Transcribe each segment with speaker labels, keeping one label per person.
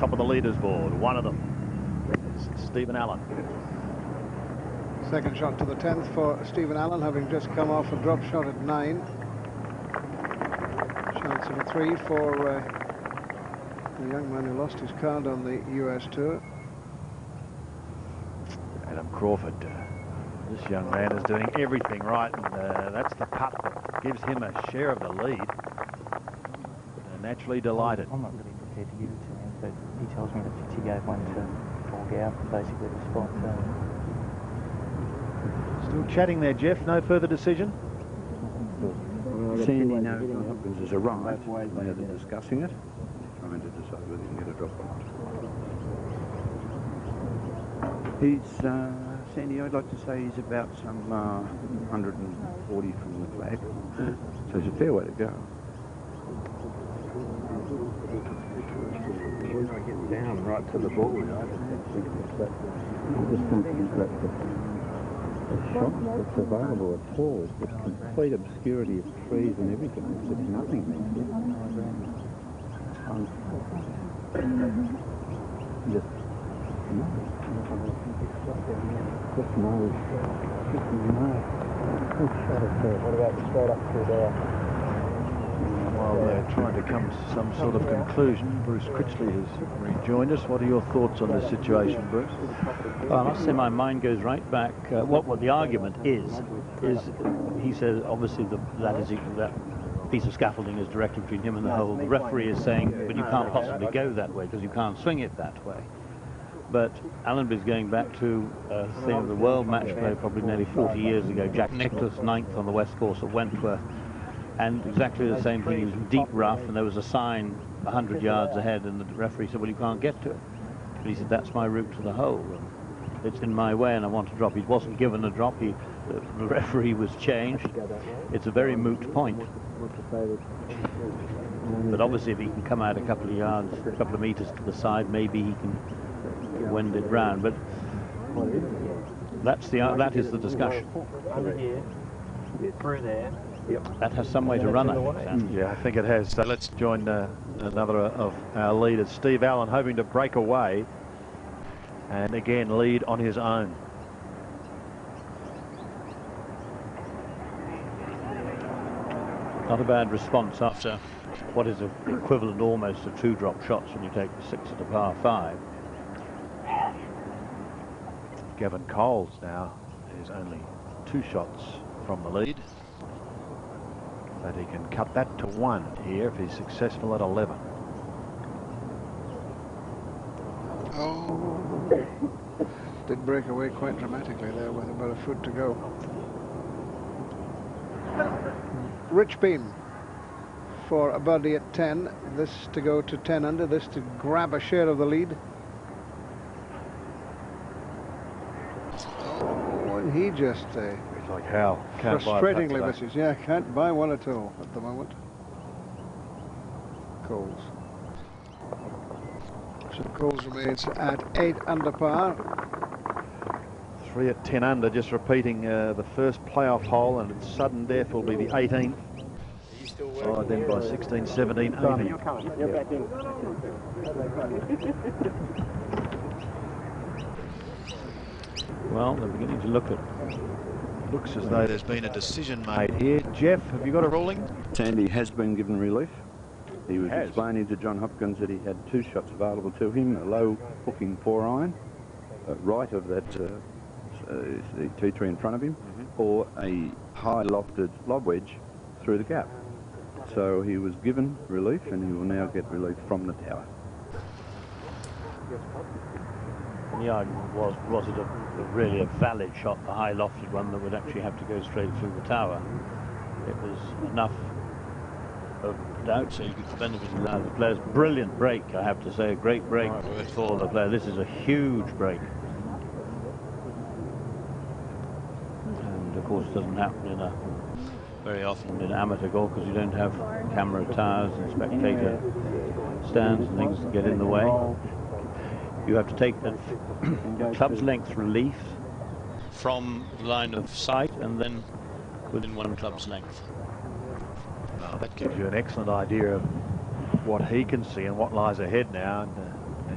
Speaker 1: top of the leaderboard. One of them is Steve Allan.
Speaker 2: Second shot to the 10th for Steve Allan, having just come off a drop shot at 9. Chance of a 3 for the young man who lost his card on the US Tour.
Speaker 1: Adam Crawford. This young man is doing everything right, and that's the putt that gives him a share of the lead. They're naturally delighted.
Speaker 3: I'm not really prepared to give it to him, but he tells me that he gave one to Forgout, basically the spot.
Speaker 1: Still chatting there, Jeff. No further decision?
Speaker 4: Sandy knows John Hopkins is a right. They are discussing it, trying to decide whether he can get a drop or not. He's, Sandy, I'd like to say he's about some 140 from the flag. So it's a fair way to go. Get down right to the ball. I just think that the shot that's available at 4 is just complete obscurity of trees and everything. It's just nothing. Just no. What about straight up through there?
Speaker 1: While they're trying to come to some sort of conclusion, Bruce Critchley has rejoined us. What are your thoughts on this situation, Bruce?
Speaker 5: Well, I must say my mind goes right back. What the argument is he says obviously that piece of scaffolding is directly between him and the hole. The referee is saying, but you can't possibly go that way because you can't swing it that way. But Allenby is going back to a thing of the world match play probably nearly 40 years ago. Jack Nicklaus, 9th on the West Course at Wentworth. And exactly the same thing. He was deep rough, and there was a sign 100 yards ahead, and the referee said, well, you can't get to it. But he said, that's my route to the hole. And it's in my way, and I want to drop. He wasn't given a drop. The referee was changed. It's a very moot point. But obviously, if he can come out a couple of yards, a couple of meters to the side, maybe he can wend it round. But that is the discussion.
Speaker 3: Under here, through there.
Speaker 5: Yep. That has some way to run it.
Speaker 1: Yeah, I think it has. So let's join another of our leaders, Steve Allan, hoping to break away and again lead on his own.
Speaker 5: Not a bad response after what is equivalent almost to 2 drop shots when you take the 6 at a par 5.
Speaker 1: Gavin Coles now is only 2 shots from the lead. But he can cut that to 1 here if he's successful at 11.
Speaker 2: Oh, did break away quite dramatically there with about a foot to go. Rich Beam for a birdie at 10. This to go to 10 under. This to grab a share of the lead. Oh, and he just
Speaker 1: It's like how
Speaker 2: frustratingly misses. Yeah, can't buy one at all at the moment. Coles. So Coles remains at 8 under par.
Speaker 1: 3 at 10 under, just repeating the first playoff hole, and its sudden death will be the 18th. Followed then by 16, 17, 18.
Speaker 3: You're back in.
Speaker 5: Well, they're beginning to look at.
Speaker 1: Looks as though there's been a decision made here. Jeff, have you got a ruling?
Speaker 4: Sandy has been given relief. He was explaining to John Hopkins that he had 2 shots available to him, a low hooking 4-iron, right of that the tee tree in front of him, or a high lofted lob wedge through the gap. So he was given relief, and he will now get relief from the tower.
Speaker 5: The argument was it really a valid shot, the high lofted one that would actually have to go straight through the tower? It was enough of doubt, so you could benefit from that. The player's brilliant break, I have to say, a great break for the player. This is a huge break. And of course it doesn't happen very often in amateur golf because you don't have camera towers and spectator stands and things that get in the way. You have to take the club's length relief from the line of sight and then within 1 club's length.
Speaker 1: Well, that gives you an excellent idea of what he can see and what lies ahead now. And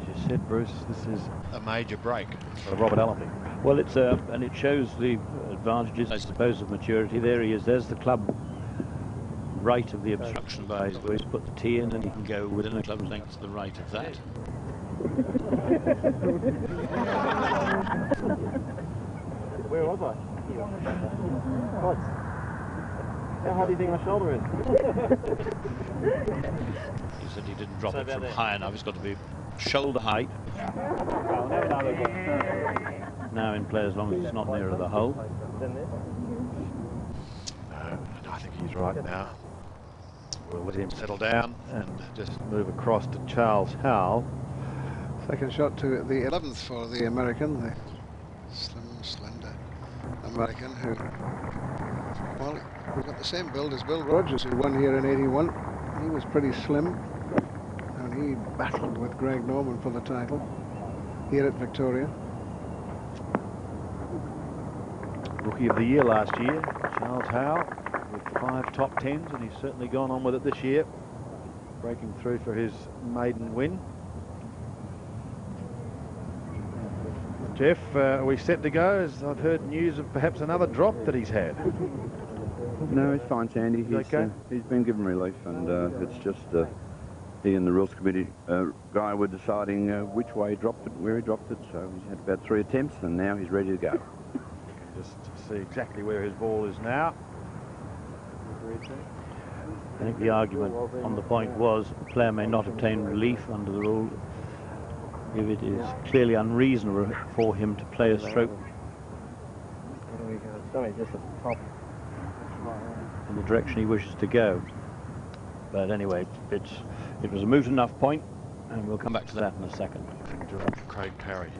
Speaker 1: as you said, Bruce, this is a major break for Robert Allenby.
Speaker 5: Well, it's and it shows the advantages, I suppose, of maturity. There he is. There's the club right of the obstruction by his way. He's put the tee in, and he can go within a club length to the right of that.
Speaker 3: Where was I? What? How hard do you think my shoulder is?
Speaker 5: He said he didn't drop it from high enough. It's got to be shoulder height. Now in play as long as it's not nearer the hole.
Speaker 1: I think he's right now. We'll let him settle down and just move across to Charles Howell.
Speaker 2: Second shot to the 11th for the American, the slim, slender American who, well, we've got the same build as Bill Rogers, who won here in '81. He was pretty slim, and he battled with Greg Norman for the title here at Victoria.
Speaker 1: Rookie of the Year last year, Charles Howell, with 5 top 10s, and he's certainly gone on with it this year, breaking through for his maiden win. Jeff, are we set to go? As I've heard news of perhaps another drop that he's had.
Speaker 4: No, he's fine, Sandy. He's
Speaker 1: okay.
Speaker 4: He's been given relief, and it's just he and the rules committee guy were deciding which way he dropped it, where he dropped it. So he's had about 3 attempts, and now he's ready to go.
Speaker 1: Just to see exactly where his ball is now.
Speaker 5: I think the argument on the point was the player may not obtain relief under the rule if it is clearly unreasonable for him to play a stroke in the direction he wishes to go. But anyway, it was a moot enough point, and we'll come back to that in a second.
Speaker 1: Craig Parry.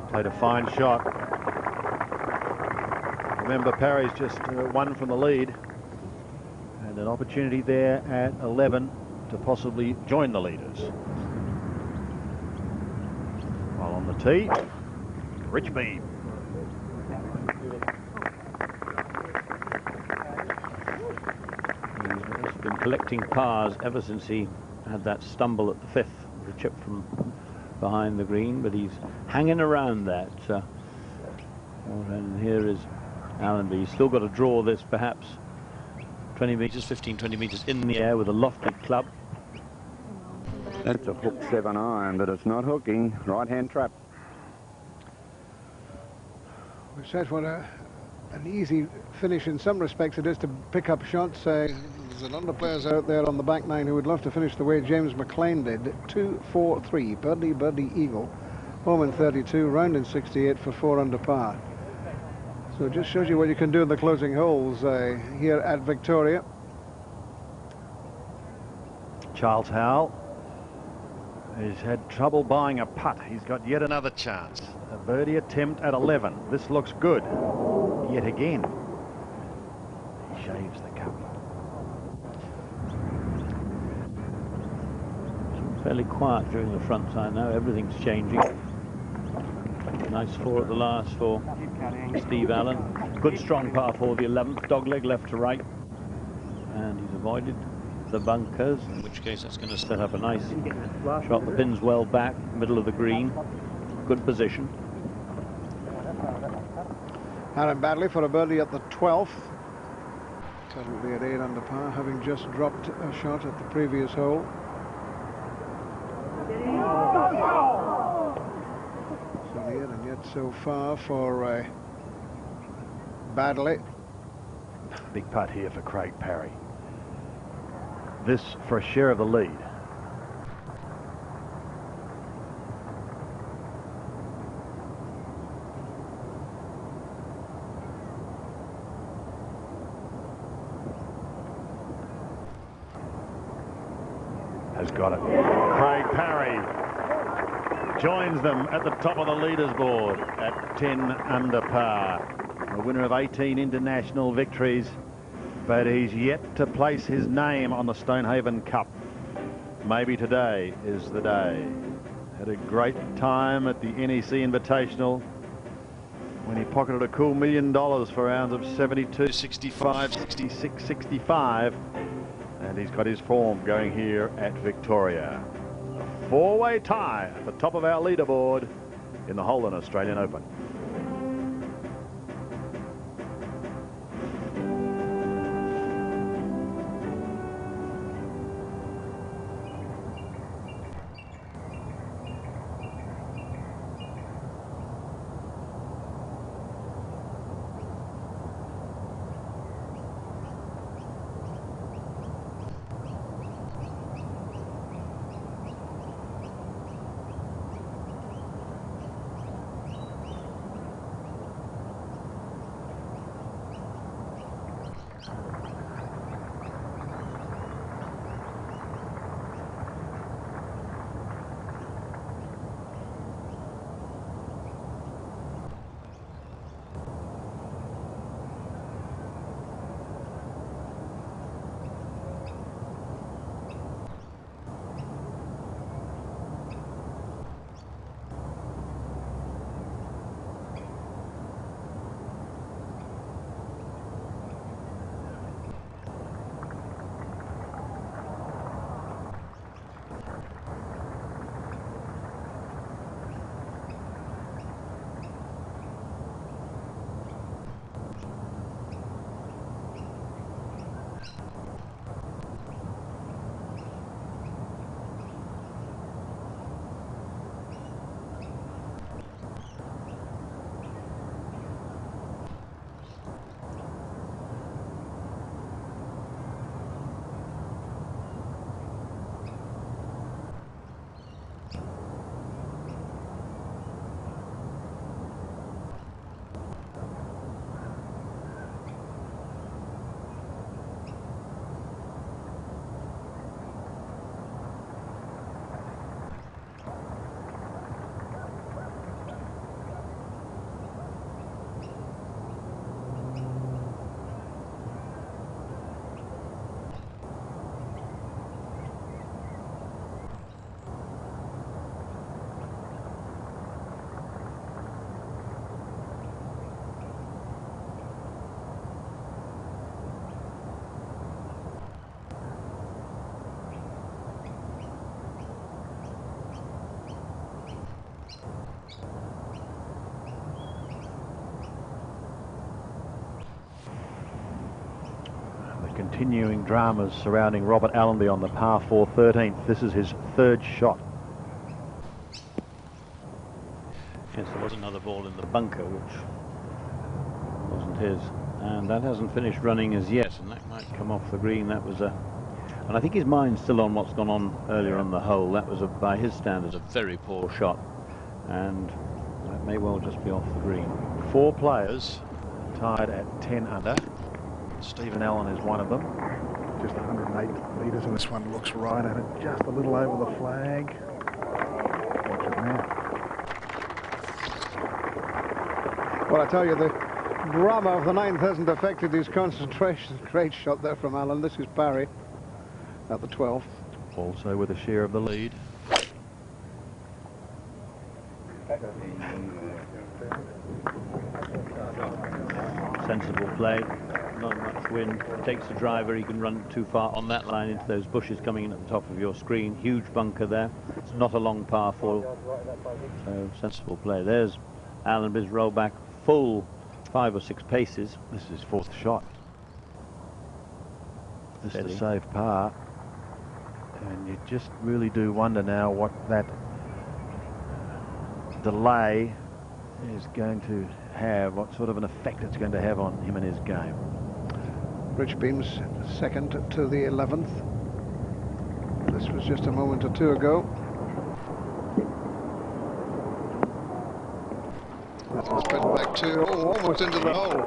Speaker 1: Played a fine shot. Remember, Parry's just 1 from the lead, and an opportunity there at 11 to possibly join the leaders. While on the tee, Rich Beam. He's been collecting pars ever since he had that stumble at the 5th, the chip from behind the green, but he's hanging around that. And here is Allenby. He's still got to draw this perhaps 20 metres, 15, 20 metres in the air with a lofted club.
Speaker 4: That's a hook 7 iron, but it's not hooking. Right-hand trap.
Speaker 2: We said what an easy finish in some respects it is to pick up shots. There's a lot of players out there on the back nine who would love to finish the way James McLean did. 2-4-3, birdie, birdie, eagle. Home in 32, round in 68 for 4 under par. So it just shows you what you can do in the closing holes here at Victoria.
Speaker 1: Charles Howell has had trouble buying a putt. He's got yet another chance. A birdie attempt at 11. This looks good. Yet again. He shaves the cup.
Speaker 5: Fairly quiet during the front side now. Everything's changing. Nice 4 at the last for Steve Allan. Good strong par for the 11th. Dogleg left to right. And he's avoided the bunkers, in which case that's going to set up a nice shot. The pin's well back, middle of the green. Good position.
Speaker 2: Aaron Baddeley for a birdie at the 12th. Currently at 8 under par, having just dropped a shot at the previous hole. So near and yet so far for Baddeley.
Speaker 1: Big putt here for Craig Parry. This for a share of the lead. Has got it. Craig Parry joins them at the top of the leaderboard at 10 under par. A winner of 18 international victories, but he's yet to place his name on the Stonehaven Cup. Maybe today is the day. Had a great time at the NEC Invitational. when he pocketed a cool $1 million for rounds of 72, 65, 66, 65. And he's got his form going here at Victoria. A four-way tie at the top of our leaderboard in the Holden Australian Open. Continuing dramas surrounding Robert Allenby on the par 4 13th. This is his third shot.
Speaker 5: Yes, there was another ball in the bunker which wasn't his, and that hasn't finished running as yet, and that might come off the green. That was and I think his mind's still on what's gone on earlier on the hole. That was by his standards a very poor shot, and that may well just be off the green.
Speaker 1: Four players tied at 10 under. Steve Allan is one of them.
Speaker 2: Just 108 metres, and this one looks right at it, just a little over the flag. Watch it now. Well, I tell you, the drama of the ninth hasn't affected his concentration. Great shot there from Allan. This is Barry at the 12th.
Speaker 1: Also with a share of the lead.
Speaker 5: Sensible play. Not much wind. Takes the driver. He can run too far on that line into those bushes coming in at the top of your screen. Huge bunker there. It's not a long par 4. So sensible play. There's Allenby's roll back full 5 or 6 paces.
Speaker 1: This is his fourth shot. This is a safe par. And you just really do wonder now what that delay is going to have, what sort of an effect it's going to have on him and his game.
Speaker 2: Rich Beam's second to the 11th. This was just a moment or two ago. That's spin back to almost into the hole.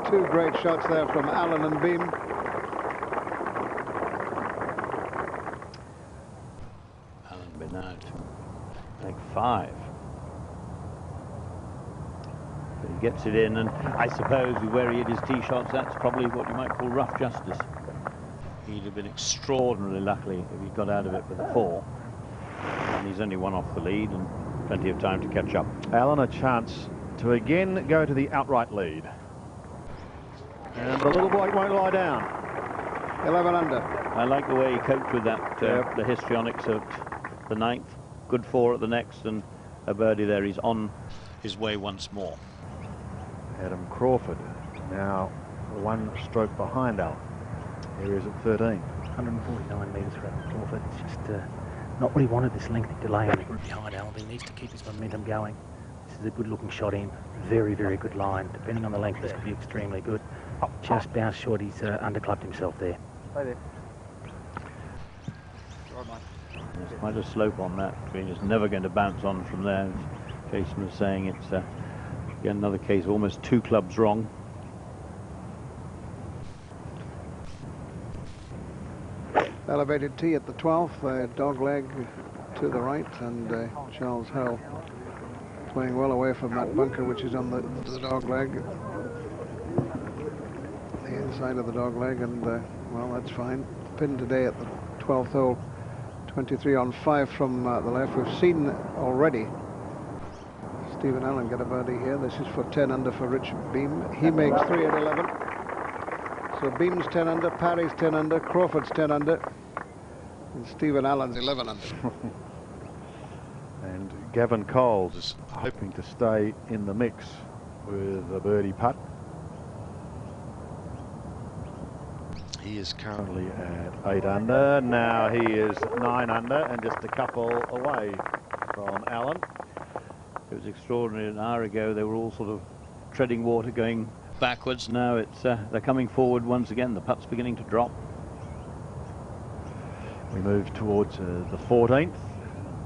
Speaker 2: Two great shots there from Allan and Beam.
Speaker 5: Allenby now to make 5. But he gets it in, and I suppose where he hit his tee shots, that's probably what you might call rough justice. He'd have been extraordinarily lucky if he got out of it with a 4. And he's only one off the lead and plenty of time to catch up.
Speaker 1: Allan a chance to again go to the outright lead. And the little bloke won't lie down.
Speaker 2: 11 under.
Speaker 5: I like the way he coped with that, the histrionics of the 9th. Good 4 at the next, and a birdie there. He's on his way once more.
Speaker 1: Adam Crawford now 1 stroke behind Allan. Here he is at 13.
Speaker 6: 149 metres for Adam Crawford. It's just not what he wanted, this lengthy delay on the group behind Allenby. He needs to keep his momentum going. This is a good looking shot in. Very, very good line. Depending on the length, this could be extremely good. Just bounced short. He's underclubbed himself there.
Speaker 3: Stay there.
Speaker 5: There's quite a slope on that. It's never going to bounce on from there. As Jason was saying, it's again another case, almost 2 clubs wrong.
Speaker 2: Elevated tee at the 12th, dog leg to the right, and Charles Howell playing well away from that bunker, which is on the dog leg, the inside of the dog leg, and well, that's fine. Pin today at the 12th hole, 23 on 5 from the left. We've seen already Steve Allan get a birdie here. This is for 10 under for Rich Beam. He makes 3 at 11. So Beam's 10 under, Parry's 10 under, Crawford's 10 under, and Stephen Allen's 11 under.
Speaker 1: And Gavin Coles is hoping to stay in the mix with a birdie putt. He is currently at 8 under. Now he is 9 under and just a couple away from Allan.
Speaker 5: It was extraordinary. An hour ago, they were all sort of treading water, going backwards. Now it's they're coming forward once again. The putt's beginning to drop.
Speaker 1: We move towards the 14th.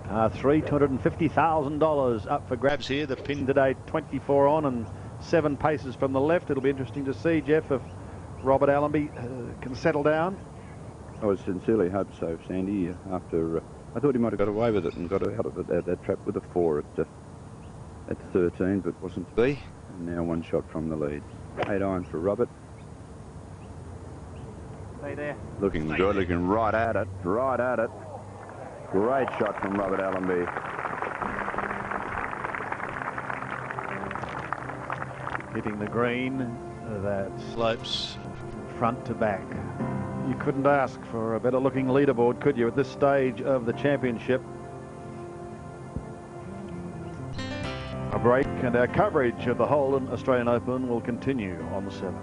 Speaker 1: $250,000 up for grabs here. The pin today 24 on and 7 paces from the left. It'll be interesting to see, Jeff, if Robert Allenby can settle down.
Speaker 4: I would sincerely hope so, Sandy. After I thought he might have got away with it and got out of it, that trap with a 4 at 13, but wasn't to be. And now 1 shot from the lead. 8 iron for Robert.
Speaker 3: Stay there.
Speaker 4: Looking good, looking right at it, right at it. Great shot from Robert Allenby.
Speaker 1: Hitting the green that slopes front to back. You couldn't ask for a better looking leaderboard, could you, at this stage of the championship? A break, and our coverage of the Holden Australian Open will continue on the 7th.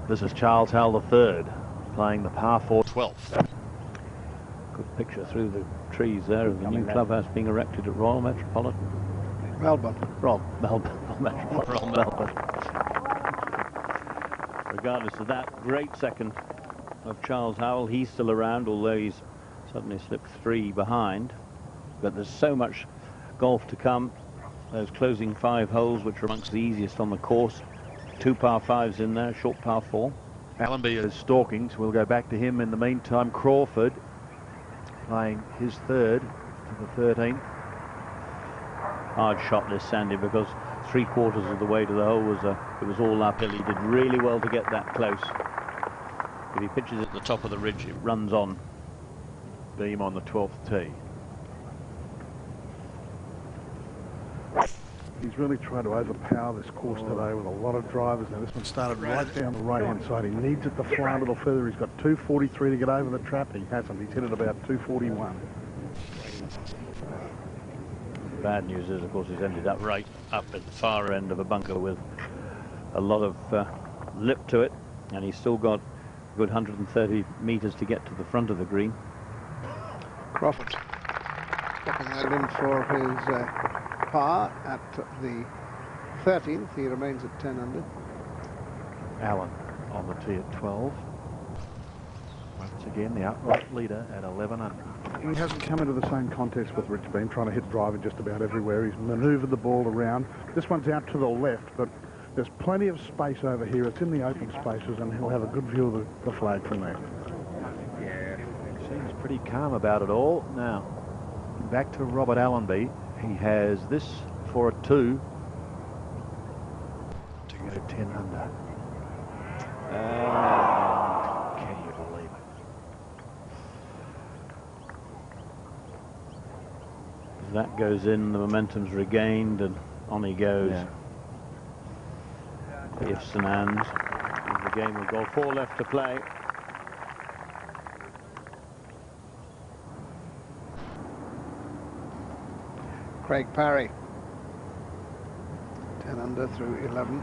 Speaker 1: This is Charles Howell III playing the par 4 12th.
Speaker 5: Good picture through the trees there of the new clubhouse being erected at Royal Metropolitan.
Speaker 2: Melbourne.
Speaker 5: Royal Melbourne. Regardless of that, great second of Charles Howell. He's still around, although he's suddenly slipped 3 behind. But there's so much golf to come. Those closing 5 holes, which are amongst the easiest on the course. 2 par 5s in there, short par 4.
Speaker 1: Allenby is stalking, so we'll go back to him in the meantime. Crawford playing his 3rd to the 13th.
Speaker 5: Hard shot this, Sandy, because 3/4 of the way to the hole was it was all uphill. He did really well to get that close. If he pitches at the top of the ridge, it runs on.
Speaker 1: Beam on the 12th tee.
Speaker 7: He's really tried to overpower this course today with a lot of drivers. Now this one started right down the right-hand side. He needs it to fly a little further. He's got 243 to get over the trap. He hasn't. He's hit it about 241.
Speaker 5: Bad news is, of course, he's ended up right up at the far end of a bunker with a lot of lip to it, and he's still got a good 130 meters to get to the front of the green.
Speaker 2: Crawford stepping that in for his par at the 13th. He remains at 10 under.
Speaker 1: Allan on the tee at 12. Once again, the outright leader at 11 under.
Speaker 7: He hasn't come into the same contest with Rich Beam, trying to hit driver just about everywhere. He's manoeuvred the ball around. This one's out to the left, but there's plenty of space over here. It's in the open spaces, and he'll have a good view of the flag from there.
Speaker 1: Yeah, seems pretty calm about it all. Now, back to Robert Allenby. He has this for a 2 to go 10 under. Can you believe it?
Speaker 5: As that goes in, the momentum's regained, and on he goes.
Speaker 1: Yeah.
Speaker 5: Ifs and ands. The game will go. 4 left to play.
Speaker 2: Craig Parry. 10 under through 11.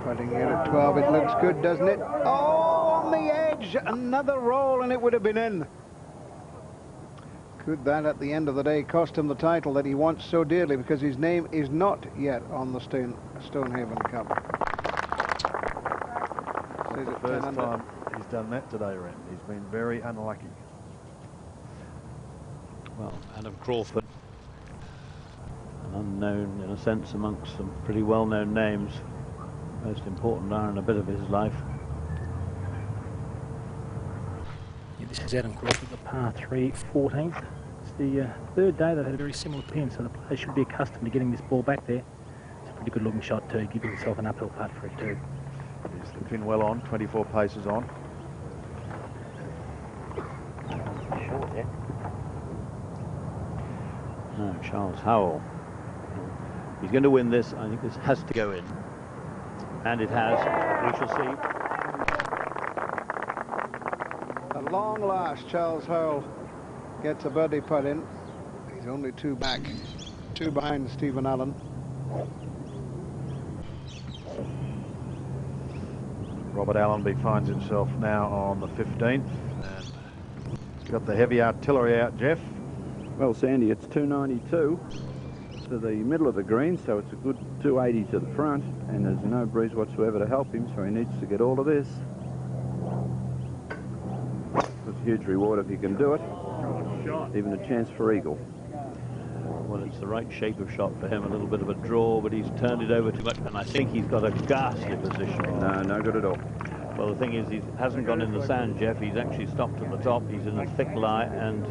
Speaker 2: Putting here at 12. It looks good, doesn't it? Oh, on the edge. Another roll, and it would have been in. Could that, at the end of the day, cost him the title that he wants so dearly, because his name is not yet on the Stonehaven Cup.
Speaker 1: It's the first time he's done that today, Ren. He's been very unlucky.
Speaker 5: Well, Adam Crawford, an unknown in a sense amongst some pretty well-known names. Most important are in a bit of his life.
Speaker 6: Yeah, this is Adam Crawford, the par 3 14th. It's the 3rd day they've had a very similar pin, so the player should be accustomed to getting this ball back there. It's a pretty good looking shot too, giving himself an uphill putt for it too.
Speaker 1: Is the pin well on? 24 paces on.
Speaker 3: Short, yeah.
Speaker 5: No, Charles Howell. He's going to win this. I think this has to go in. And it has. We shall see.
Speaker 2: At long last, Charles Howell gets a birdie putt in. He's only 2 back. 2 behind Stephen Allan.
Speaker 1: Robert Allenby finds himself now on the 15th. And he's got the heavy artillery out, Jeff.
Speaker 4: Well, Sandy, it's 292 to the middle of the green, so it's a good 280 to the front, and there's no breeze whatsoever to help him, so he needs to get all of this. It's a huge reward if he can do it. Even a chance for eagle.
Speaker 5: Well, it's the right shape of shot for him. A little bit of a draw, but he's turned it over too much, and I think he's got a ghastly position.
Speaker 4: No, no good at all.
Speaker 5: Well, the thing is, he hasn't gone in the sand, Jeff. He's actually stopped at the top. He's in a thick lie, and,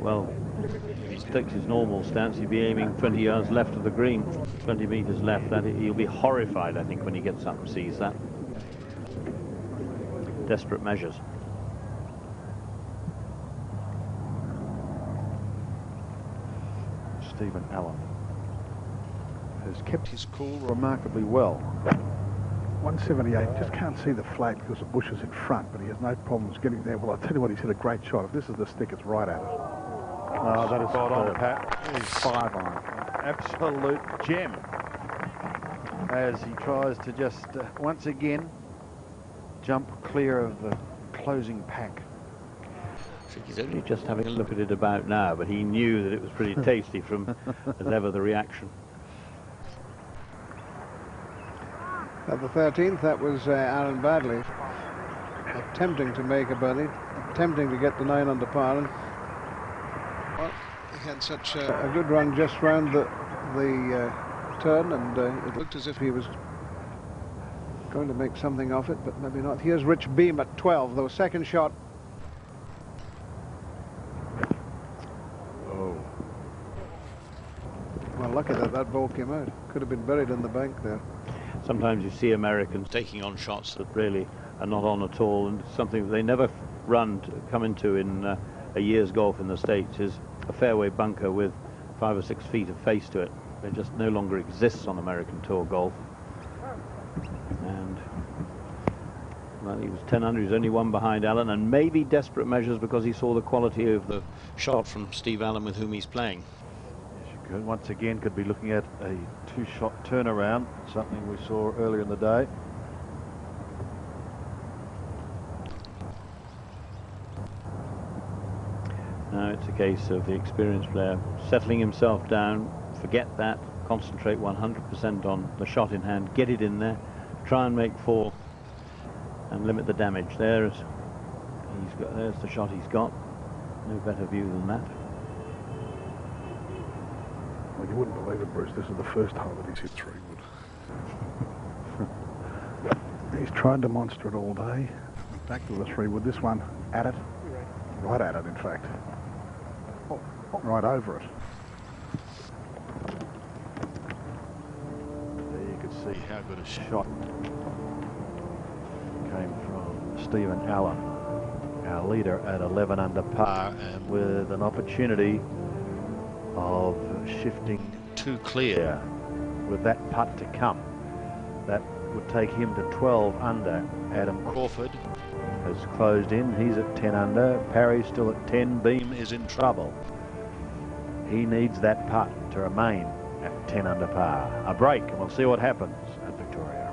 Speaker 5: well, if he takes his normal stance, he'd be aiming 20 yards left of the green, 20 meters left. He'll be horrified, I think, when he gets up and sees that. Desperate measures.
Speaker 1: Stephen Allan has kept his cool remarkably well.
Speaker 7: 178, just can't see the flag because the bush is in front, but he has no problems getting there. Well, I'll tell you what, he's hit a great shot. If this is the stick, it's right at it.
Speaker 1: Oh, that is spot on, Pat. He's 5 on. Absolute gem. as he tries to just once again jump clear of the closing pack.
Speaker 5: I think he's only just having a look at it about now, but he knew that it was pretty tasty from as ever the reaction.
Speaker 2: At the 13th, that was Aaron Badley attempting to make a birdie, attempting to get the 9 under par. And, well, he had such a good run just round the turn, and it looked as if he was going to make something of it, but maybe not. Here's Rich Beam at 12, though. Second shot.
Speaker 1: Oh.
Speaker 2: Well, lucky that that ball came out. Could have been buried in the bank there.
Speaker 5: Sometimes you see Americans taking on shots that really are not on at all, and something that they never come into in a year's golf in the States is a fairway bunker with 5 or 6 feet of face to it. It just no longer exists on American Tour golf. And well, he was 10 under. He's only one behind Allan, and maybe desperate measures because he saw the quality of the shot from Steve Allan, with whom he's playing.
Speaker 1: Yes, you could, once again, could be looking at a 2-shot turnaround, something we saw earlier in the day.
Speaker 5: Now it's a case of the experienced player settling himself down, forget that, concentrate 100% on the shot in hand, get it in there, try and make 4 and limit the damage. There's the shot he's got. No better view than that.
Speaker 7: Well, you wouldn't believe it, Bruce. This is the first hole that he's hit 3 wood. He's tried to monster it all day. Back to the 3 wood. This one at it. Right at it, in fact. Right over it.
Speaker 1: There you could see how good a shot came from Stephen Allan, our leader at 11 under par, and with an opportunity of shifting to clear with that putt to come. That would take him to 12 under. Adam Crawford has closed in. He's at 10 under. Parry's still at 10. Beam is in trouble. He needs that putt to remain at 10 under par. A break, and we'll see what happens at Victoria.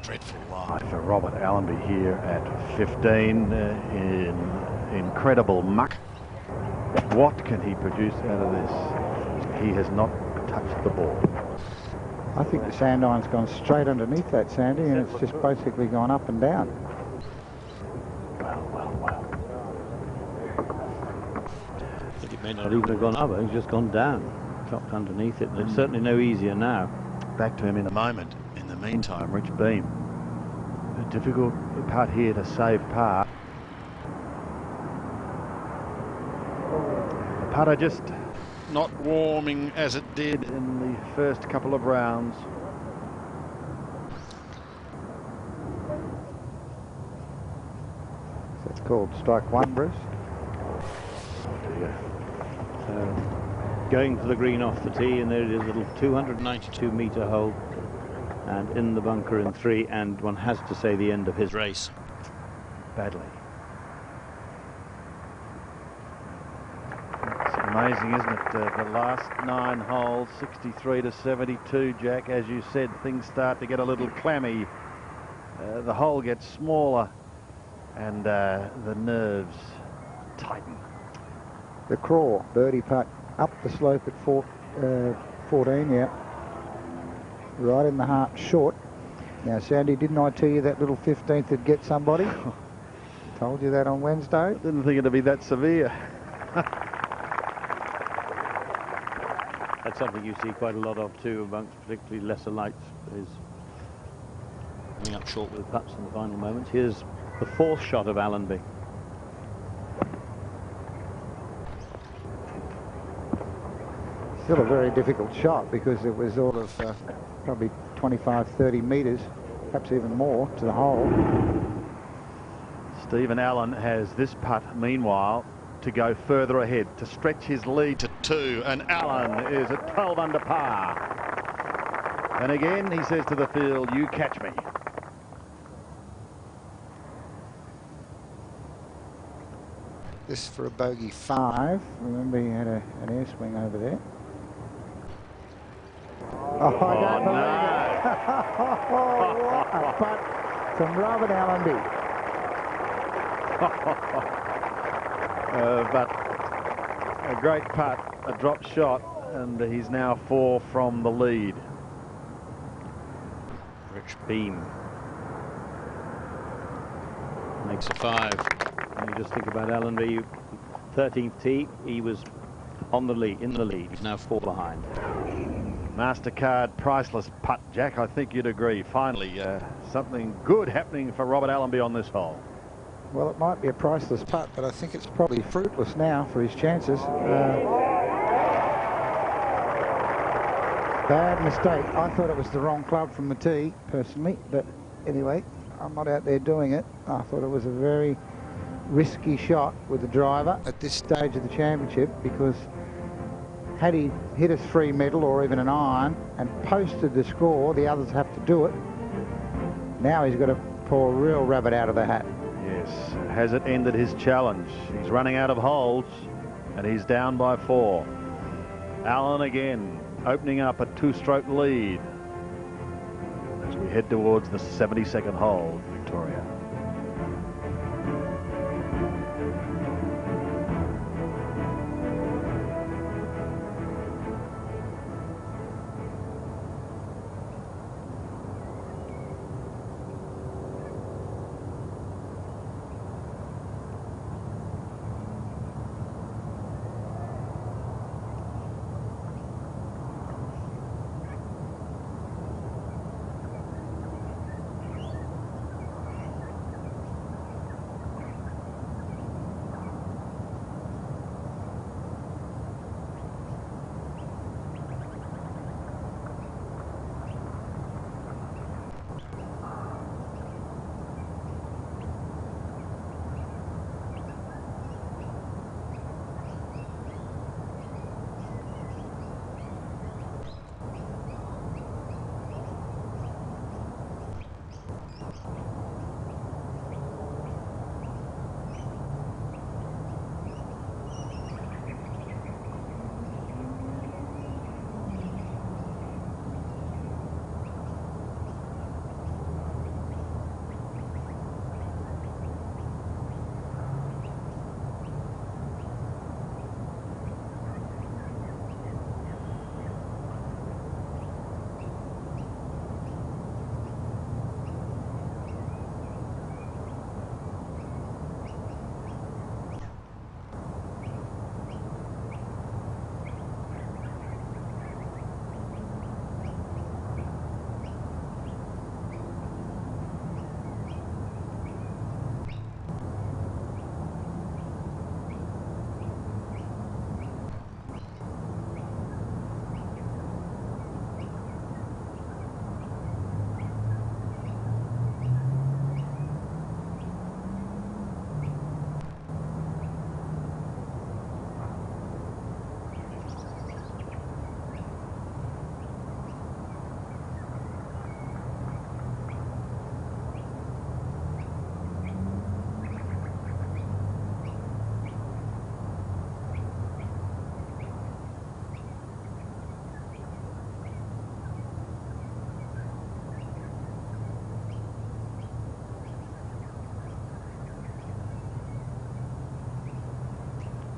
Speaker 1: dreadful lie for Robert Allenby here at 15 in incredible muck. What can he produce out of this? He has not touched the ball.
Speaker 8: I think the sand iron's gone straight underneath that, Sandy, and it's just basically gone up and down.
Speaker 1: Well.
Speaker 5: I think it may not even have gone up, it's just gone down, dropped underneath it, and it's certainly no easier now.
Speaker 1: Back to him in a moment. In the meantime, Rich Beam. A difficult putt here to save par. The putter just not warming as it did in the first couple of rounds.
Speaker 8: So it's called strike one, Bruce.
Speaker 1: Oh dear.
Speaker 5: So going for the green off the tee, and there it is, a little 292-metre hole, and in the bunker in 3, and one has to say the end of his race.
Speaker 1: Badly. It's amazing, isn't it? The last 9 holes, 63 to 72, Jack. As you said, things start to get a little clammy. The hole gets smaller, and the nerves tighten.
Speaker 8: The Craw birdie putt up the slope at 14, yeah. Right in the heart, short. Now, Sandy, didn't I tell you that little 15th would get somebody? Told you that on Wednesday.
Speaker 1: Didn't think it'd be that severe.
Speaker 5: That's something you see quite a lot of too, amongst particularly lesser lights, is coming up short with putts in the final moments. Here's the 4th shot of Allenby.
Speaker 8: Still a very difficult shot because it was all of probably 25, 30 metres, perhaps even more, to the hole.
Speaker 1: Steve Allan has this putt, meanwhile, to go further ahead, to stretch his lead to 2, and Allan is at 12 under par. And again, he says to the field, you catch me.
Speaker 8: This for a bogey 5. Remember, he had an air swing over there. Oh, I don't believe it. What a putt from Robert Allenby.
Speaker 1: But a great putt, a drop shot, and he's now 4 from the lead.
Speaker 5: Rich Beam makes a 5. And you just think about Allenby, 13th tee, he was on the lead, in the lead. He's now 4 behind.
Speaker 1: MasterCard priceless putt, Jack. I think you'd agree. Finally, something good happening for Robert Allenby on this hole.
Speaker 8: Well, it might be a priceless putt, but I think it's probably fruitless now for his chances. Bad mistake. I thought it was the wrong club from the tee, personally. But anyway, I'm not out there doing it. I thought it was a very risky shot with the driver at this stage of the championship, because had he hit a 3 metal or even an iron and posted the score, the others have to do it. Now he's got to pull a real rabbit out of the hat.
Speaker 1: Yes. Has it ended his challenge? He's running out of holes, and he's down by 4. Allan again, opening up a 2-stroke lead as we head towards the 72nd hole, Victoria.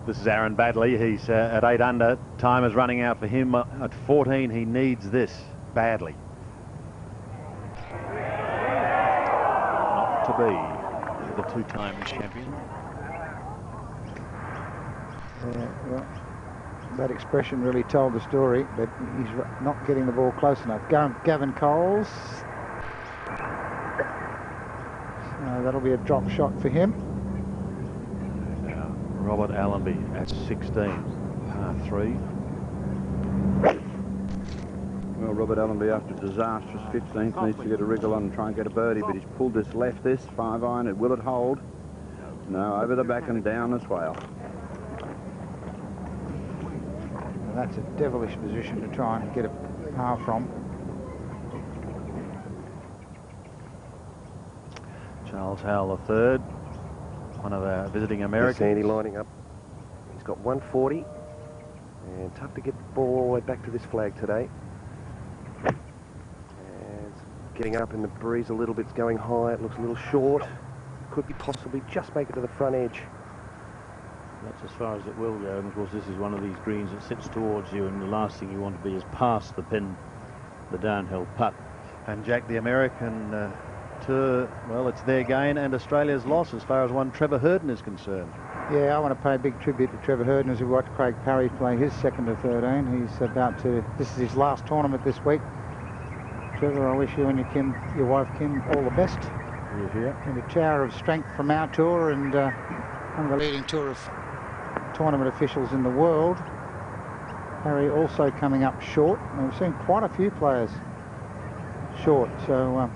Speaker 1: This is Aaron Badley. He's at 8 under. Time is running out for him. At 14, he needs this badly. Not to be the two-time champion.
Speaker 8: Well, that expression really told the story, but he's not getting the ball close enough. Gavin Coles. So that'll be a drop shot for him.
Speaker 1: Robert Allenby at 16, par 3.
Speaker 4: Well, Robert Allenby, after disastrous 15th, needs to get a wriggle on and try and get a birdie, but he's pulled this left, this 5-iron. Will it hold? No, over the back and down as well.
Speaker 8: Well, that's a devilish position to try and get a par from.
Speaker 1: Charles Howell III, one of our visiting Americans.
Speaker 3: Sandy lining up. He's got 140, and tough to get the ball all the way back to this flag today. And it's getting up in the breeze a little bit. It's going high. It looks a little short. Could be possibly just make it to the front edge.
Speaker 5: That's as far as it will go, and of course this is one of these greens that sits towards you, and the last thing you want to be is past the pin, the downhill putt.
Speaker 1: And Jack, the American tour, well, it's their gain and Australia's loss as far as one Trevor Hurden is concerned.
Speaker 8: Yeah, I want to pay a big tribute to Trevor Hurden as we watch Craig Parry play his second of 13. He's about to, this is his last tournament this week. Trevor, I wish you and your wife Kim all the best.
Speaker 1: You're here.
Speaker 8: And a tower of strength from our tour and one of the leading tour of tournament officials in the world. Parry also coming up short. And we've seen quite a few players short, so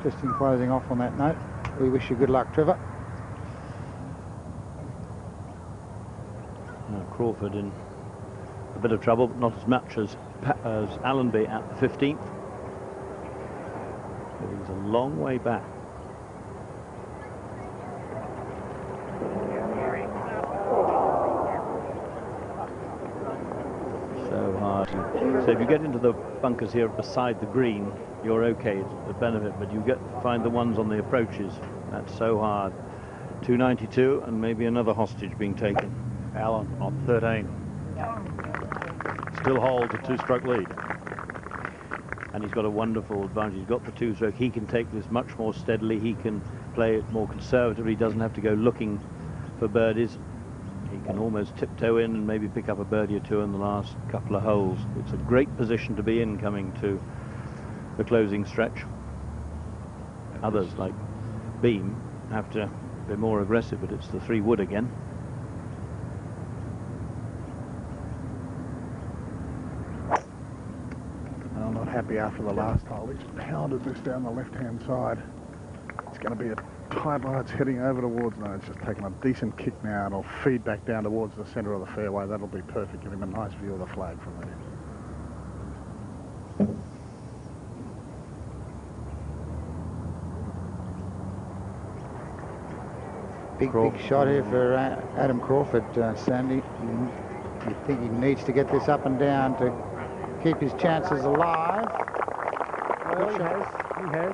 Speaker 8: just in closing off on that note, we wish you good luck, Trevor.
Speaker 5: Crawford in a bit of trouble, but not as much as Allenby at the 15th. He's a long way back. So hard. So if you get into the bunkers here beside the green, you're okay, it's a benefit, but you find the ones on the approaches. That's so hard. 292 and maybe another hostage being taken.
Speaker 1: Allen on 13. Still holds a two-stroke lead.
Speaker 5: And he's got a wonderful advantage. He's got the two-stroke. He can take this much more steadily. He can play it more conservatively. He doesn't have to go looking for birdies. He can almost tiptoe in and maybe pick up a birdie or two in the last couple of holes. It's a great position to be in coming to the closing stretch. Others like Beam have to be more aggressive, but it's the 3-wood again.
Speaker 7: I'm not happy after the last hole. He's pounded this down the left-hand side. It's going to be a tight line. It's heading over towards, no, it's just taking a decent kick now, and it'll feed back down towards the centre of the fairway. That'll be perfect. Give him a nice view of the flag from there.
Speaker 8: Big shot here for Adam Crawford, Sandy. You think he needs to get this up and down to keep his chances alive?
Speaker 2: Well, he has.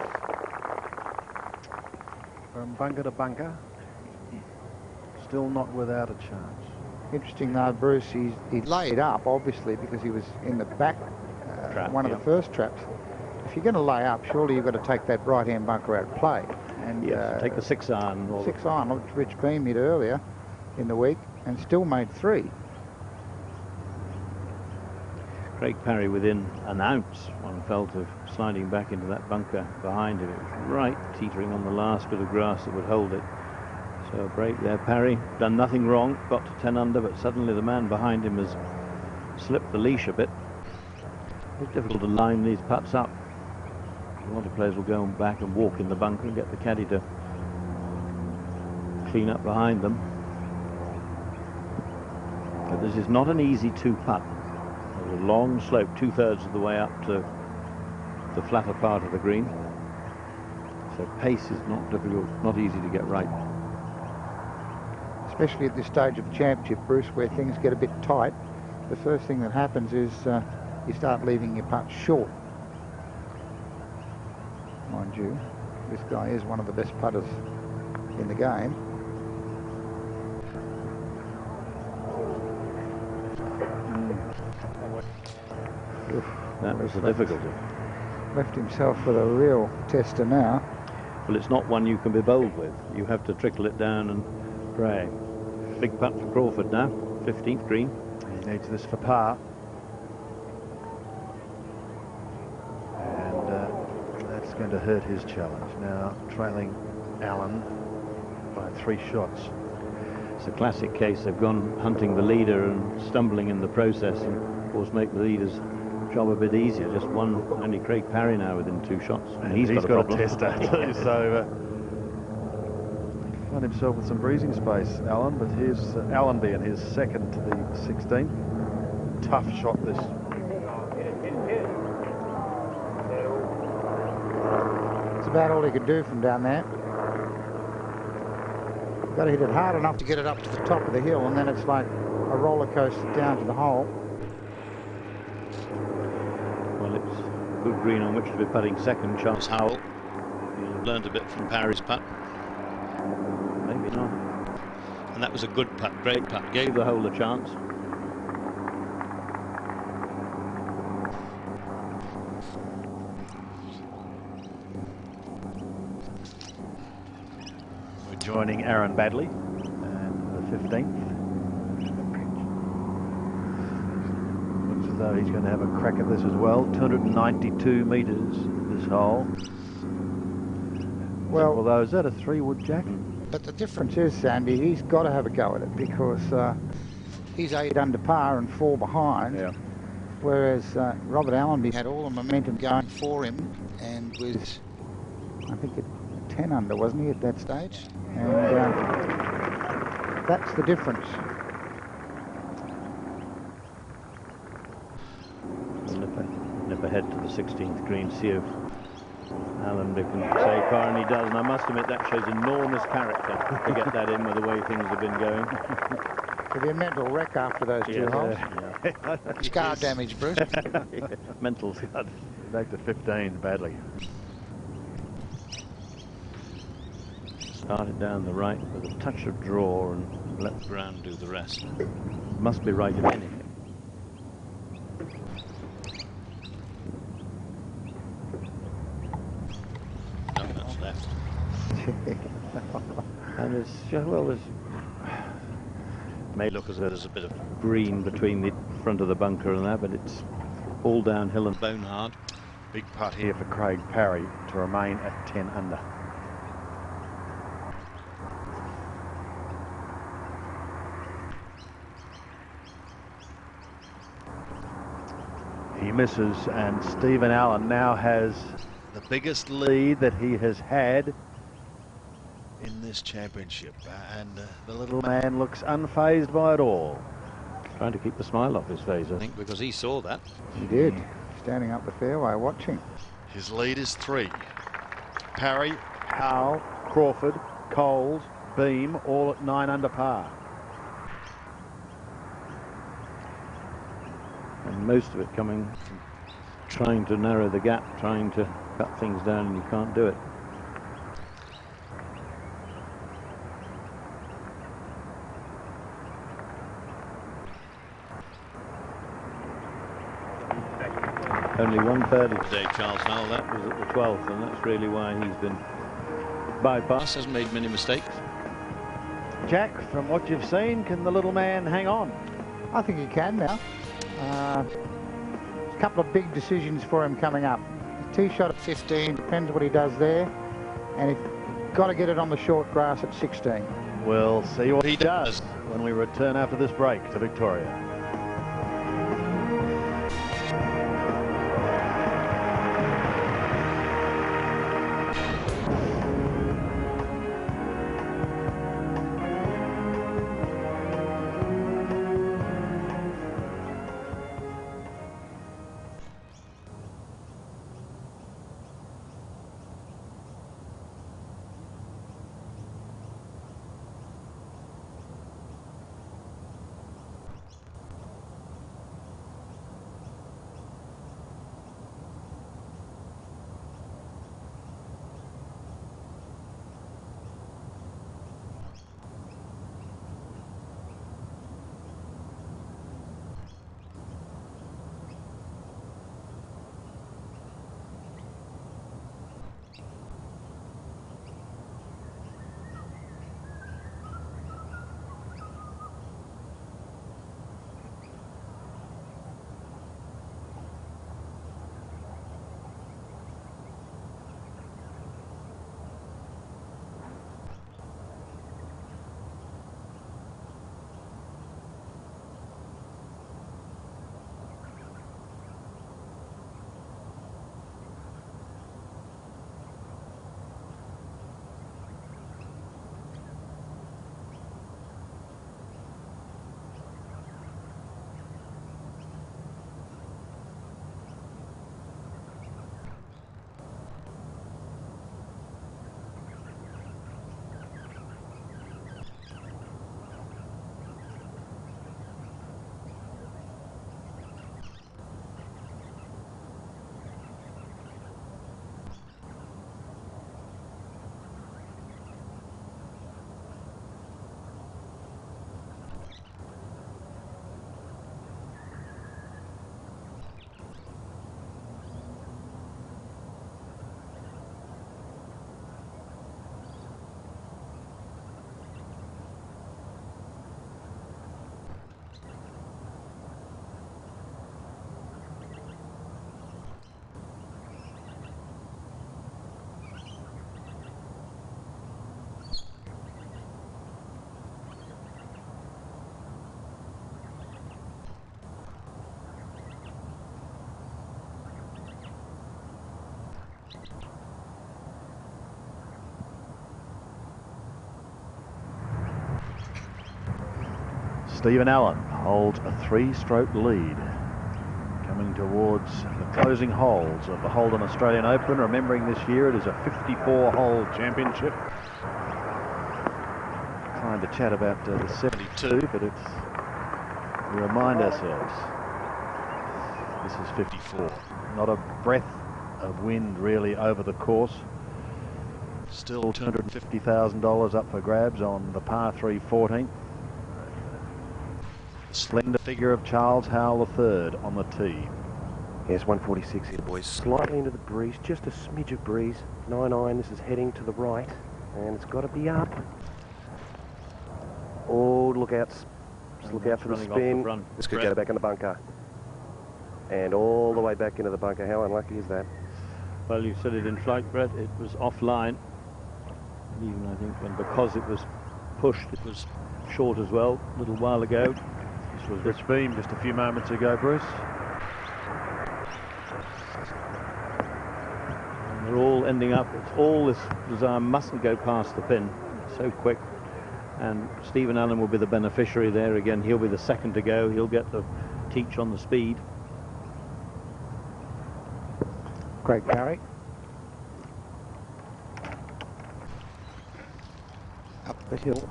Speaker 2: From bunker to bunker, still not without a chance.
Speaker 8: Interesting though, Bruce, he laid up, obviously, because he was in the back, one of the first traps. If you're going to lay up, surely you've got to take that right-hand bunker out of play. And
Speaker 5: yes, take the 6-iron.
Speaker 8: 6-iron, which Rich Beam hit earlier in the week, and still made 3.
Speaker 5: Craig Parry within an ounce, one felt, of sliding back into that bunker behind him. It was right teetering on the last bit of grass that would hold it. So a break there. Parry done nothing wrong, got to 10 under, but suddenly the man behind him has slipped the leash a bit. It's difficult to line these putts up. A lot of players will go back and walk in the bunker and get the caddy to clean up behind them. But this is not an easy 2-putt. There's a long slope, 2/3 of the way up to the flatter part of the green. So pace is not difficult, not easy to get right.
Speaker 8: Especially at this stage of the championship, Bruce, where things get a bit tight. The first thing that happens is you start leaving your putts short. Mind you, this guy is one of the best putters in the game. Oof,
Speaker 5: That was the difficulty.
Speaker 8: Left himself with a real tester now.
Speaker 5: Well, it's not one you can be bowled with. You have to trickle it down and pray. Big putt for Crawford now, 15th green.
Speaker 1: He needs this for par. And that's going to hurt his challenge. Now trailing Allan by 3 shots.
Speaker 5: It's a classic case. They've gone hunting the leader and stumbling in the process, and of course make the leader's job a bit easier. Just one, only Craig Parry now within 2 shots, and he's got a tester too. So found himself with some breathing space, Allan. But here's Allenby in his second to the 16. Tough shot this.
Speaker 8: It's about all he could do from down there. Got to hit it hard enough to get it up to the top of the hill, and then it's like a roller coaster down to the hole.
Speaker 5: Well, it's a good green on which to be putting second. Charles Howell, he learned a bit from Parry's putt. Maybe not. And that was a good putt, great putt. Gave the hole a chance.
Speaker 1: We're joining Aaron Badley and the 15th. Looks as though he's going to have a crack at this as well. 292 metres this hole.
Speaker 8: Well,
Speaker 1: although is that a 3-wood, Jack?
Speaker 8: But the difference is, Sandy, he's got to have a go at it, because he's 8 under par and 4 behind.
Speaker 1: Yeah.
Speaker 8: Whereas Robert Allenby had all the momentum going for him, and was, I think, at 10 under, wasn't he, at that stage? And that's the difference.
Speaker 5: Nip ahead to the 16th green, see if Allenby can say par, and he does. And I must admit, that shows enormous character to get that in with the way things have been going.
Speaker 8: Could be a mental wreck after those 2 holes.
Speaker 5: Yeah.
Speaker 8: Scar damage, Bruce.
Speaker 5: Yeah, mental scar.
Speaker 1: Back to 15 badly.
Speaker 5: Started down the right with a touch of draw and let the ground do the rest. Must be right if anything. No, that's left. And it's, well, there's, may look as though there's a bit of green between the front of the bunker and that, but it's all downhill and bone hard.
Speaker 1: Big putt here for Craig Parry to remain at 10 under. He misses, and Steve Allan now has the biggest lead that he has had in this championship, and the little man looks unfazed by it all.
Speaker 5: Trying to keep the smile off his face, I think, because he saw that.
Speaker 8: He did, standing up the fairway watching.
Speaker 1: His lead is 3. Parry, Howell, Crawford, Coles, Beam, all at 9 under par.
Speaker 5: And most of it coming from trying to narrow the gap, trying to cut things down, and you can't do it. Only 130 today, Charles Howell. That was at the 12th, and that's really why he's been bypassed. Hasn't made many mistakes.
Speaker 1: Jack, from what you've seen, can the little man hang on?
Speaker 8: I think he can now. A couple of big decisions for him coming up. Tee shot at 15, depends what he does there, and he's got to get it on the short grass at 16.
Speaker 1: We'll see what he does when we return after this break to Victoria. Steve Allan holds a 3-stroke lead coming towards the closing holes of the Holden Australian Open. Remembering this year it is a 54-hole championship. Trying to chat about the 72, but it's, we remind ourselves this is 54. Not a breath of wind really over the course. Still $250,000 up for grabs on the par 3 14th. The slender figure of Charles Howell III on the tee.
Speaker 3: Here's 146 here, boys. Slightly into the breeze, just a smidge of breeze. 9-iron, this is heading to the right, and it's got to be up. Oh, look out. Just look out for the spin. This could go back in the bunker. And all the way back into the bunker. How unlucky is that?
Speaker 5: Well, you said it in flight, Brett. It was offline. Even, I think, when because it was pushed, it was short as well a little while ago.
Speaker 1: This was Rich Beam just a few moments ago, Bruce.
Speaker 5: And they're all ending up, it's all this desire mustn't go past the pin. It's so quick. And Steve Allan will be the beneficiary there again. He'll be the second to go. He'll get the teach on the speed.
Speaker 8: Craig Parry. Up the hill.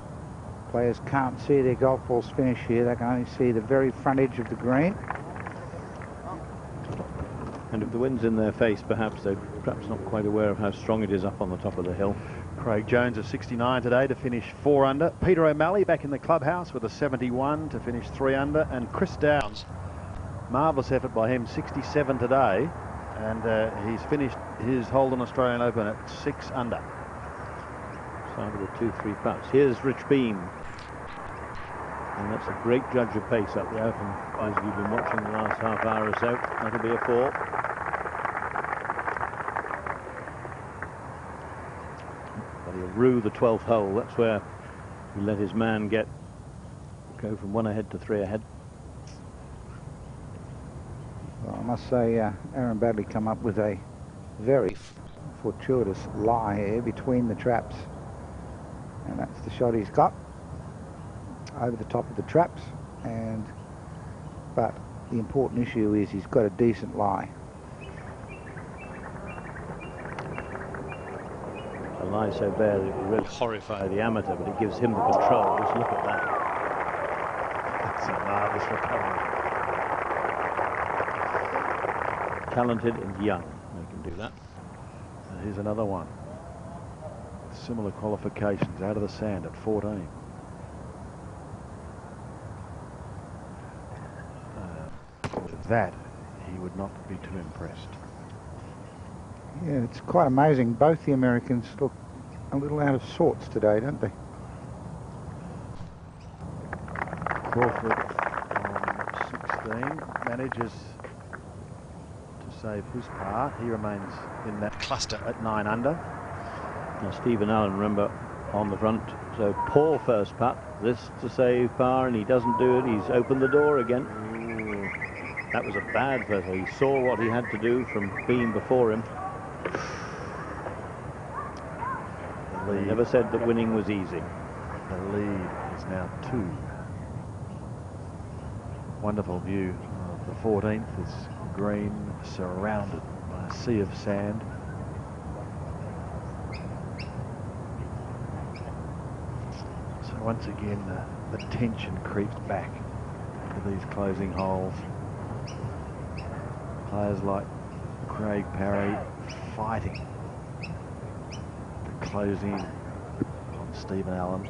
Speaker 8: Players can't see their golf balls finish here. They can only see the very front edge of the green.
Speaker 5: And if the wind's in their face, perhaps they're perhaps not quite aware of how strong it is up on the top of the hill.
Speaker 1: Craig Jones of 69 today to finish 4 under. Peter O'Malley back in the clubhouse with a 71 to finish 3 under. And Chris Downs, marvellous effort by him, 67 today. And he's finished his Holden Australian Open at 6 under.
Speaker 5: Started with 2-3 putts. Here's Rich Beam. And that's a great judge of pace up the Open, as you've been watching the last half hour or so. That'll be a 4. But he'll rue the 12th hole. That's where he let his man go from 1 ahead to 3 ahead.
Speaker 8: Well, I must say, Aaron Baddeley come up with a very fortuitous lie here between the traps. And that's the shot he's got over the top of the traps. But the important issue is he's got a decent lie.
Speaker 5: A lie so bad it will really horrify the amateur, but it gives him the control. Just look at that.
Speaker 1: That's a marvellous recovery.
Speaker 5: Talented and young, they can do that.
Speaker 1: And here's another one. Similar qualifications, out of the sand at 14. With that, he would not be too impressed.
Speaker 8: Yeah, it's quite amazing. Both the Americans look a little out of sorts today, don't they?
Speaker 1: Crawford on 16 manages to save his par. He remains in that cluster at 9 under.
Speaker 5: Now Stephen Allan, remember, on the front. So poor first putt. This to save par, and he doesn't do it. He's opened the door again. Ooh, that was a bad first. He saw what he had to do from being before him. He never said that winning was easy.
Speaker 1: The lead is now 2. Wonderful view of the 14th. It's green, surrounded by a sea of sand. So once again, the tension creeps back into these closing holes. Players like Craig Parry fighting to close in on Steve Allan.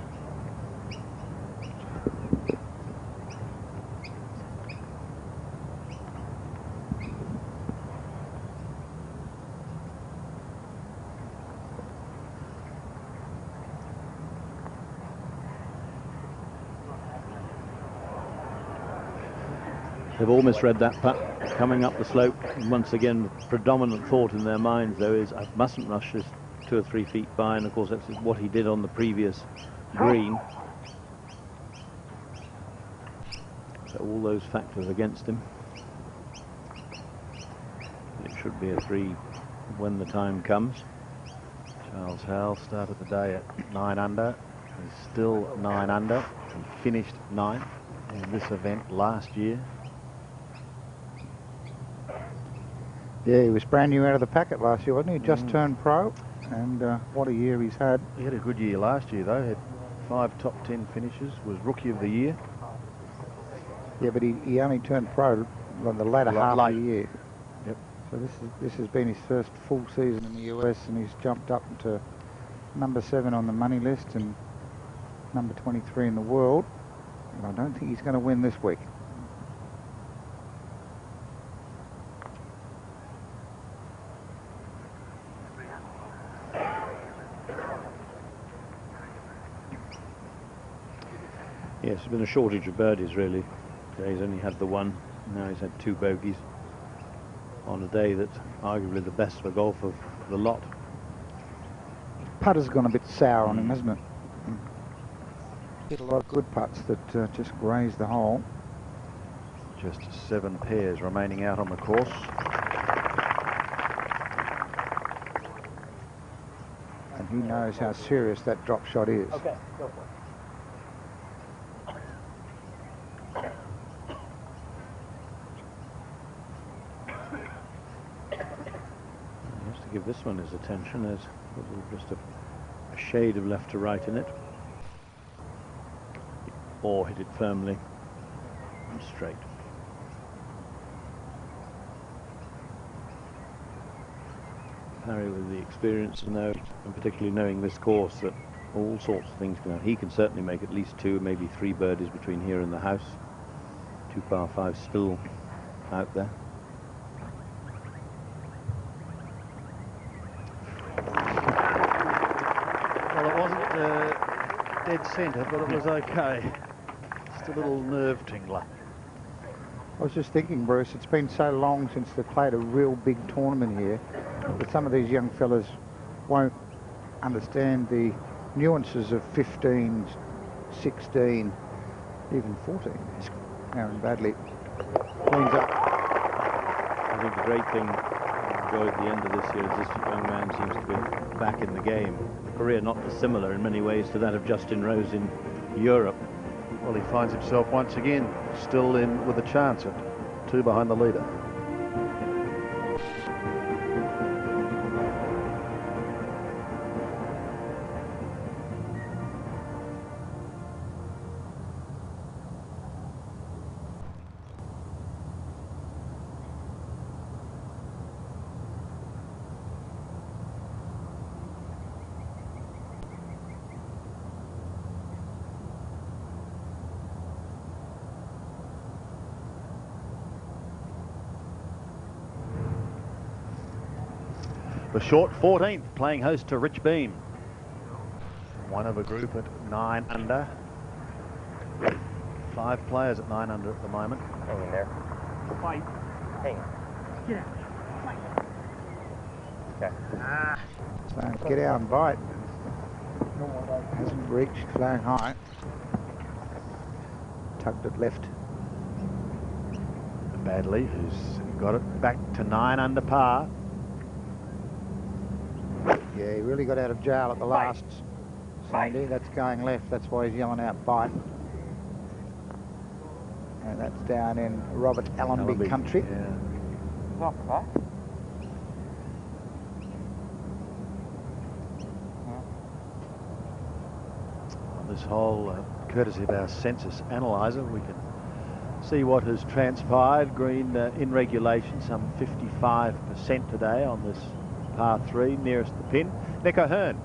Speaker 5: They've all misread that putt coming up the slope. And once again, the predominant thought in their minds, though, is I mustn't rush this 2 or 3 feet by. And of course, that's what he did on the previous green. So all those factors against him. It should be a 3
Speaker 1: when the time comes. Charles Howell started the day at 9 under. He's still 9 under. He finished 9th in this event last year.
Speaker 8: Yeah, he was brand new out of the packet last year, wasn't he? Just turned pro, and what a year he's had.
Speaker 1: He had a good year last year, though. He had 5 top 10 finishes, was Rookie of the Year.
Speaker 8: Yeah, but he only turned pro on the latter half of the year.
Speaker 1: Yep.
Speaker 8: So this has been his first full season in the US, and he's jumped up to number 7 on the money list and number 23 in the world. And I don't think he's going to win this week.
Speaker 5: Yes, there's been a shortage of birdies, really. He's only had the one. Now he's had 2 bogeys on a day that's arguably the best for golf of the lot.
Speaker 8: Putter's gone a bit sour on him, hasn't it? Hit a lot of good putts that just graze the hole.
Speaker 1: Just 7 pairs remaining out on the course.
Speaker 8: And he knows how serious that drop shot is.
Speaker 6: Okay, go for it.
Speaker 5: Give this one his attention. There's just a shade of left to right in it, or hit it firmly and straight. Harry, with the experience to know, and particularly knowing this course, that all sorts of things can happen. He can certainly make at least 2, maybe 3 birdies between here and the house. 2 par 5s still out there.
Speaker 1: Dead centre, but it was okay. Just a little nerve tingler.
Speaker 8: I was just thinking, Bruce, it's been so long since they've played a real big tournament here that some of these young fellas won't understand the nuances of 15, 16, even 14. Aaron Badley cleans up.
Speaker 5: I think the great thing I enjoyed at the end of this year is this young man seems to be back in the game. A career not dissimilar in many ways to that of Justin Rose in Europe.
Speaker 1: Well, he finds himself once again still in with a chance at 2 behind the leader. The short 14th, playing host to Rich Beem. One of a group at 9 under. 5 players at 9 under at the moment.
Speaker 3: Hang in there.
Speaker 6: Fight.
Speaker 3: Hang.
Speaker 6: Get out.
Speaker 3: Okay.
Speaker 8: So get out and bite. Hasn't reached flag high. Tugged it left.
Speaker 1: Badley, who's got it back to 9 under par.
Speaker 8: Yeah, he really got out of jail at the last, Sandy. That's going left. That's why he's yelling out bite. And that's down in Robert Allenby country.
Speaker 1: Yeah. On this hole, courtesy of our census analyzer, we can see what has transpired. Green in regulation, some 55% today on this par 3 nearest the pin. Nick O'Hearn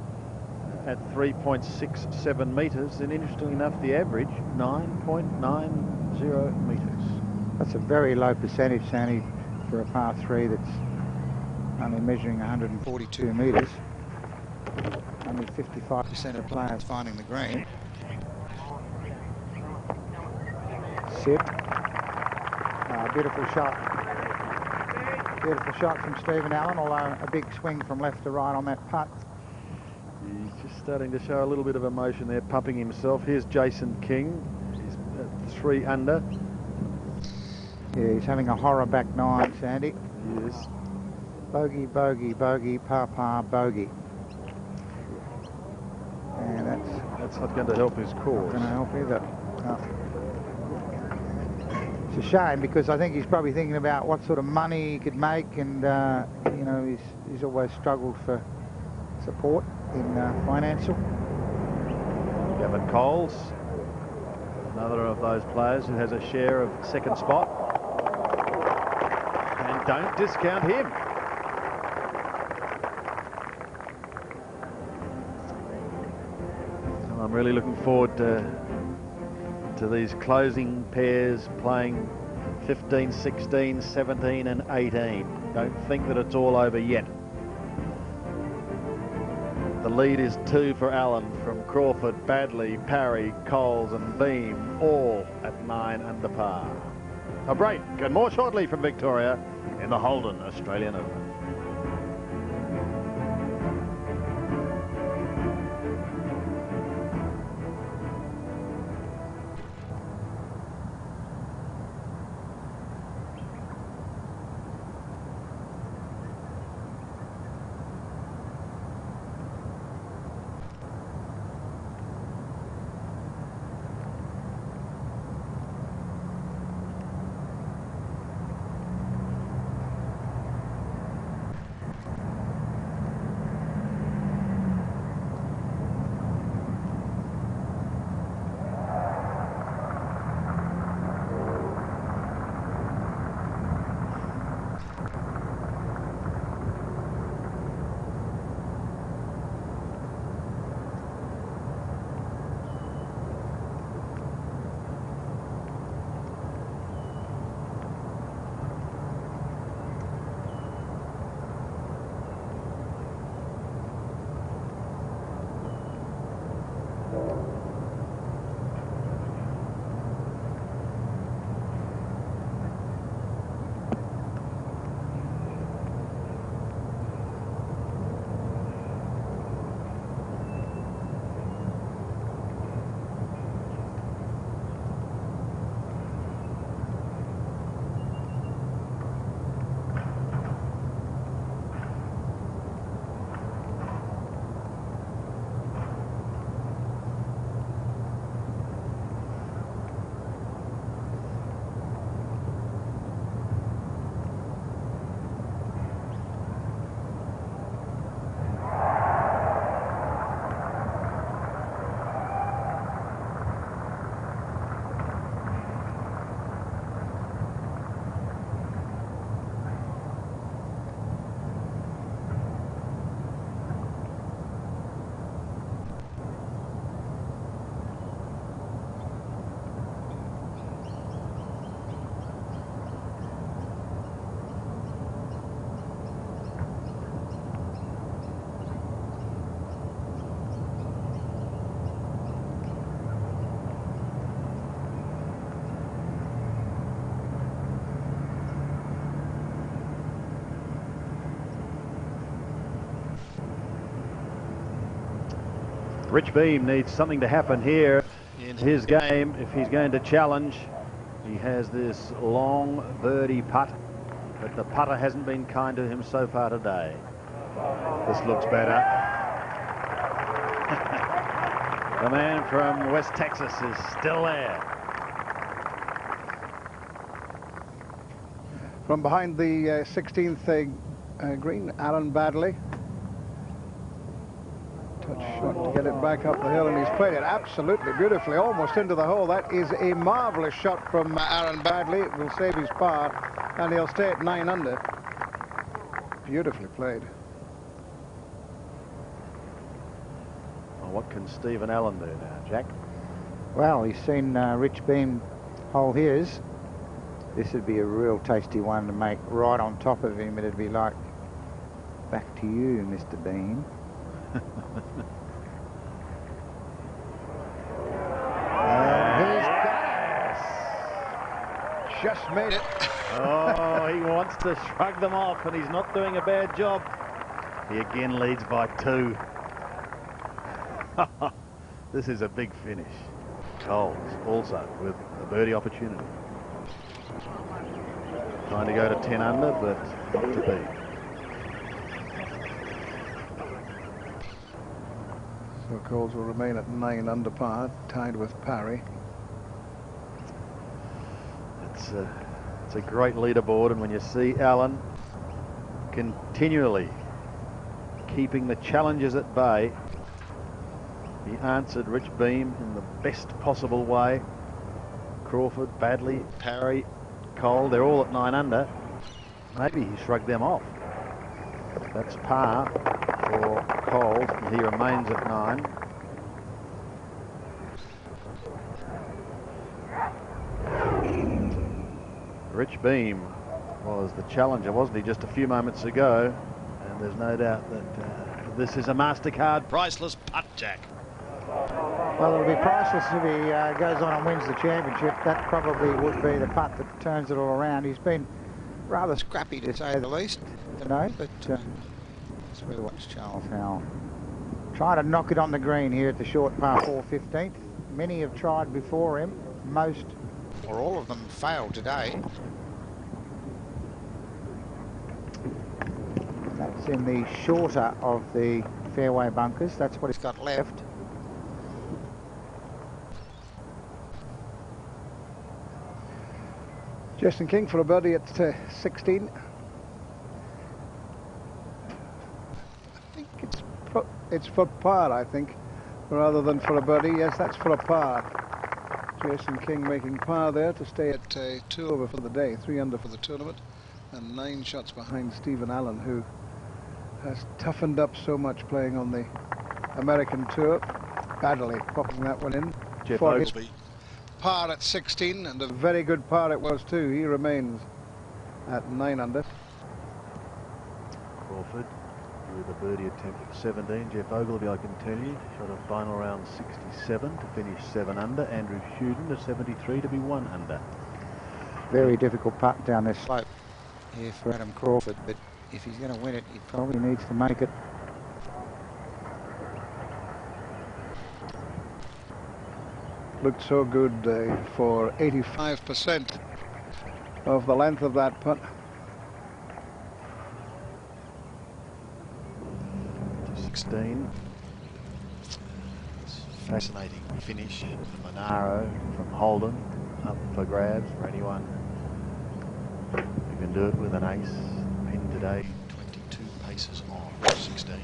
Speaker 1: at 3.67 metres, and interestingly enough, the average 9.90 metres.
Speaker 8: That's a very low percentage, Sandy, for a par 3 that's only measuring 142 metres. Only 55% of players finding the green. Sit. Beautiful shot. Beautiful shot from Steve Allan, although a big swing from left to right on that putt.
Speaker 1: He's just starting to show a little bit of emotion there, pumping himself. Here's Jason King. He's at 3 under.
Speaker 8: Yeah, he's having a horror back 9, Sandy.
Speaker 1: He is.
Speaker 8: Bogey, bogey, bogey, par, bogey. And
Speaker 1: that's not going to help his cause.
Speaker 8: Not going to help either. No. It's a shame, because I think he's probably thinking about what sort of money he could make, and you know, he's always struggled for support in financial.
Speaker 1: Gavin Coles, another of those players who has a share of second spot. And don't discount him. So I'm really looking forward to these closing pairs playing 15, 16, 17 and 18. Don't think that it's all over yet. The lead is 2 for Allan from Crawford, Badley, Parry, Coles and Beam, all at 9 under par. A break and more shortly from Victoria in the Holden Australian Open. Rich Beam needs something to happen here in his game if he's going to challenge. He has this long birdie putt, but the putter hasn't been kind to him so far today. This looks better. The man from West Texas is still there.
Speaker 2: From behind the 16th green, Alan Badley. Touch shot to get it back up the hill, and he's played it absolutely beautifully, almost into the hole. That is a marvellous shot from Aaron Badley. It will save his par, and he'll stay at 9 under. Beautifully played.
Speaker 1: Well, what can Steve Allan do now, Jack?
Speaker 8: Well, he's seen Rich Beam hole his. This would be a real tasty one to make right on top of him. It'd be like, back to you, Mr. Beam.
Speaker 2: He's got it. Just made it.
Speaker 1: Oh, he wants to shrug them off, and he's not doing a bad job. He again leads by 2. This is a big finish. Coles also with a birdie opportunity. Trying to go to 10 under, but not to be.
Speaker 2: Coles will remain at 9 under par, tied with Parry.
Speaker 1: It's a great leaderboard, and when you see Allan continually keeping the challengers at bay, he answered Rich Beem in the best possible way. Crawford, Badley, Parry, Cole, they're all at 9 under. Maybe he shrugged them off. That's par for Cole, and he remains at 9. Rich Beem was the challenger, wasn't he, just a few moments ago? And there's no doubt that this is a MasterCard priceless putt, Jack.
Speaker 8: Well, it'll be priceless if he goes on and wins the championship. That probably would be the putt that turns it all around. He's been rather scrappy, to say the least, today, but let's really watch Charles Howell try to knock it on the green here at the short par 4 15th. Many have tried before him. Most or all of them failed today. That's in the shorter of the fairway bunkers. That's what he's got left.
Speaker 2: Justin King for a birdie at 16. I think it's for par, I think, rather than for a birdie. Yes, that's for a par. Jason King making par there to stay at 2 over for the day, 3 under for the tournament, and 9 shots behind Steve Allan, who has toughened up so much playing on the American Tour. Badly popping that one in.
Speaker 1: Jeff Oglesby.
Speaker 2: Par at 16, and a very good par it was too. He remains at 9 under.
Speaker 1: Crawford with a birdie attempt at 17. Jeff Oglesby, I can tell you, shot a final round 67 to finish 7 under. Andrew Shuden to 73 to be 1 under.
Speaker 8: Very difficult putt down this slope here for Adam Crawford, but if he's going to win it, he probably needs to make it.
Speaker 2: Looked so good for 85% of the length of that putt.
Speaker 1: To 16. It's a fascinating finish. The Monaro from Holden up for grabs for anyone who can do it with an ace. Pin today, 22 paces on 16.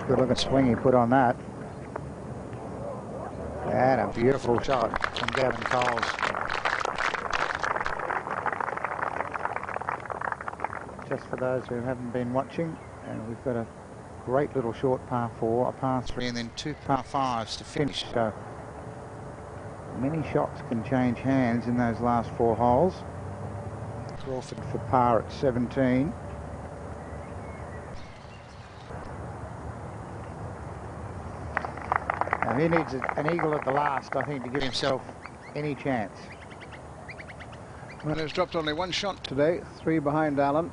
Speaker 8: Good looking swing he put on that. And a beautiful shot from Gavin Coles. Just for those who haven't been watching, and we've got a great little short par 4, a par 3, and then 2 par 5s to finish. So many shots can change hands in those last 4 holes. Crawford for par at 17. Now he needs an eagle at the last, I think, to give himself any chance.
Speaker 2: Well, he's dropped only 1 shot today, 3 behind Allan.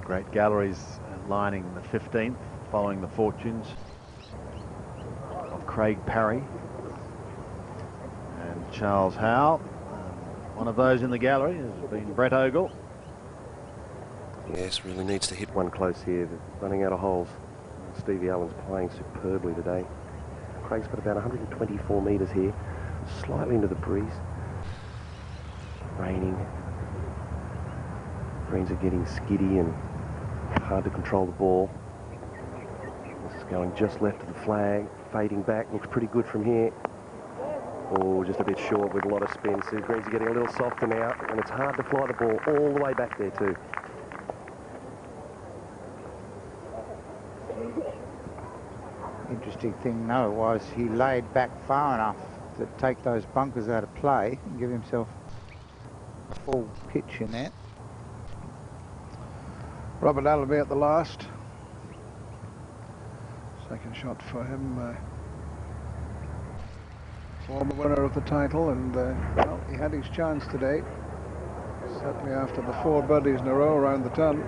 Speaker 1: Great galleries lining the 15th, following the fortunes of Craig Parry and Charles Howell. One of those in the gallery has been Brett Ogle.
Speaker 3: Yes, really needs to hit one close here. They're running out of holes. Stevie Allan's playing superbly today. Craig's got about 124 metres here, slightly into the breeze. Raining. Greens are getting skiddy and hard to control the ball. This is going just left of the flag, fading back, looks pretty good from here. Oh, just a bit short with a lot of spin. So greens are getting a little softer now, and it's hard to fly the ball all the way back there too.
Speaker 8: Interesting thing, though, was he laid back far enough to take those bunkers out of play and give himself a full pitch in there.
Speaker 2: Robert Allenby at the last. Second shot for him. Former winner of the title, and well, he had his chance today. Certainly after the 4 birdies in a row around the turn.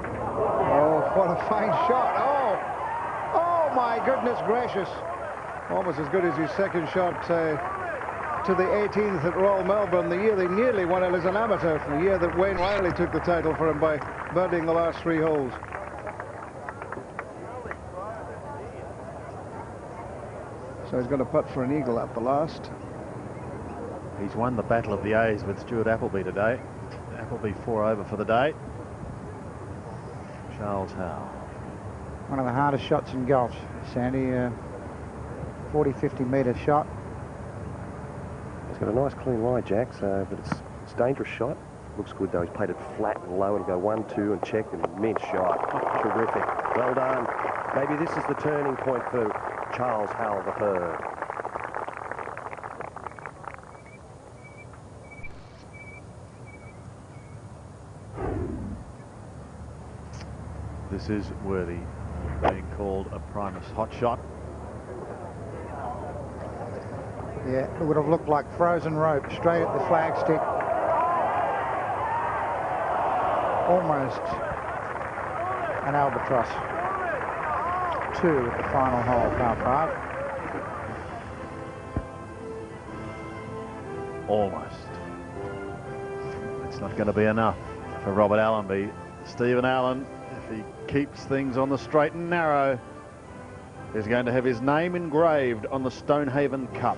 Speaker 2: Oh, what a fine shot. Oh my goodness gracious. Almost as good as his second shot back to the 18th at Royal Melbourne, the year they nearly won it as an amateur, the year that Wayne Riley took the title for him by birdieing the last 3 holes. So he's going to putt for an eagle at the last.
Speaker 1: He's won the Battle of the A's with Stuart Appleby today. Appleby 4 over for the day. Charles Howell.
Speaker 8: One of the hardest shots in golf, Sandy. 40-50 metre shot.
Speaker 3: He's got a nice clean lie, Jack, so, but it's a dangerous shot. Looks good though. He's played it flat and low and go 1-2 and check, and immense shot. Terrific. Well done. Maybe this is the turning point for Charles Howell III.
Speaker 1: This is worthy of being called a Primus hot shot.
Speaker 8: Yeah, it would have looked like frozen rope straight at the flagstick. Almost an albatross. 2 at the final hole, par 5.
Speaker 1: Almost. It's not going to be enough for Robert Allenby. Steve Allan, if he keeps things on the straight and narrow, is going to have his name engraved on the Stonehaven Cup.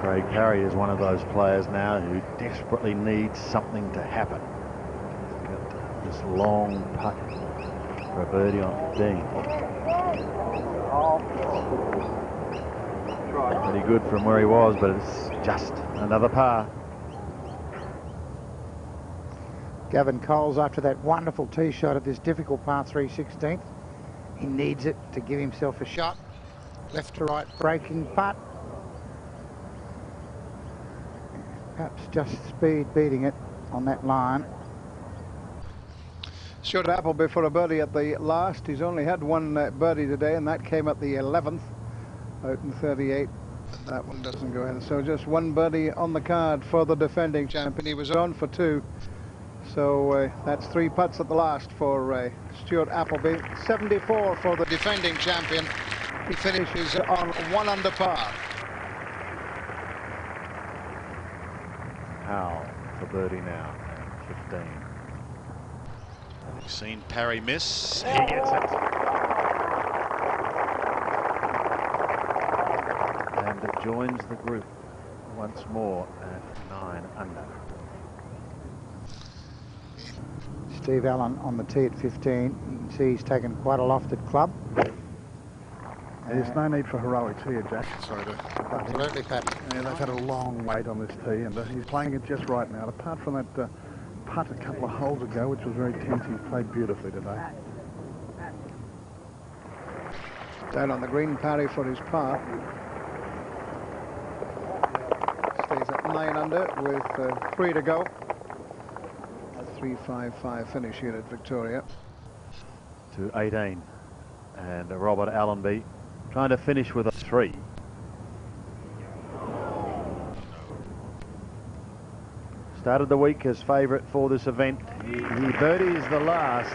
Speaker 1: Craig Parry is one of those players now who desperately needs something to happen. He's got this long putt for a birdie on 15. Pretty good from where he was, but it's just another par.
Speaker 8: Gavin Coles, after that wonderful tee shot at this difficult par 3 16th, he needs it to give himself a shot. Left to right breaking putt. Perhaps just speed beating it on that line.
Speaker 2: Stuart Appleby for a birdie at the last. He's only had one birdie today, and that came at the 11th, out in 38. That one doesn't go in. So just one birdie on the card for the defending champion. He was on for 2. So that's 3 putts at the last for Stuart Appleby. 74 for the defending champion. He finishes on 1 under par.
Speaker 1: Howe for birdie now at 15.
Speaker 9: We've seen Parry miss. He gets it.
Speaker 1: And it joins the group once more at 9 under.
Speaker 8: Steve Allan on the tee at 15. You can see he's taken quite a lofted club.
Speaker 7: There's no need for heroics here, Jack.
Speaker 2: Sorry to... Absolutely, Pat.
Speaker 7: Yeah, they've had a long wait on this tee, and he's playing it just right now. Apart from that putt a couple of holes ago, which was very tense, he's played beautifully today.
Speaker 2: Down on the green, Parry for his par. Stays at 9 under with 3 to go. A 3.55 finish here at Victoria.
Speaker 1: To 18. And Robert Allenby trying to finish with a 3. Started the week as favourite for this event. He birdies the last.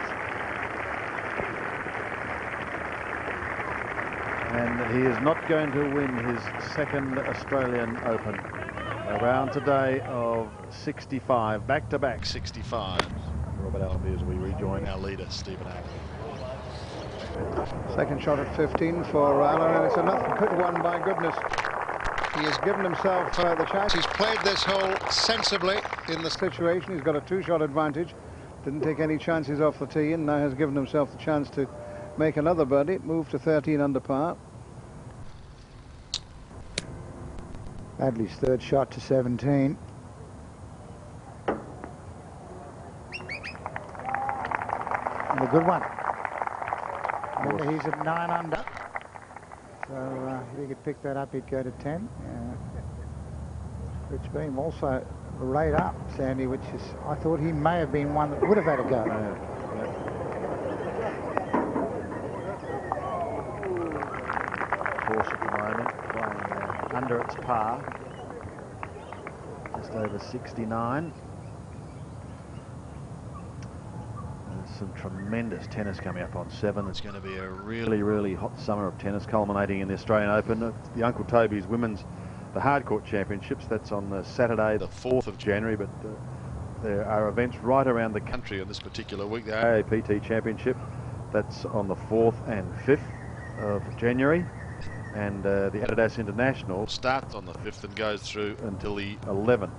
Speaker 1: And he is not going to win his 2nd Australian Open. A round today of 65, back-to-back 65.
Speaker 9: Robert Allenby as we rejoin our leader, Steve Allan.
Speaker 2: Second shot at 15 for Allan, and it's enough good one, by goodness. He has given himself the chance. He's played this hole sensibly in the situation. He's got a 2-shot advantage. Didn't take any chances off the tee, and now has given himself the chance to make another birdie, move to 13 under par.
Speaker 8: Badley's 3rd shot to 17. And a good one. Remember, he's at 9 under. So if he could pick that up, he'd go to 10. Rich Beam also laid up, Sandy, which is, I thought he may have been one that would have had a go.
Speaker 1: Course at the moment, playing under its par, just over 69. There's some tremendous tennis coming up on 7. It's going to be a really hot summer of tennis, culminating in the Australian Open. The Uncle Toby's Women's, the Hardcourt Championships. That's on the Saturday, the 4th of January, but there are events right around the country on this particular week. The AAPT Championship, that's on the 4th and 5th of January. And the Adidas International
Speaker 9: Starts on the 5th and goes through
Speaker 1: until the 11th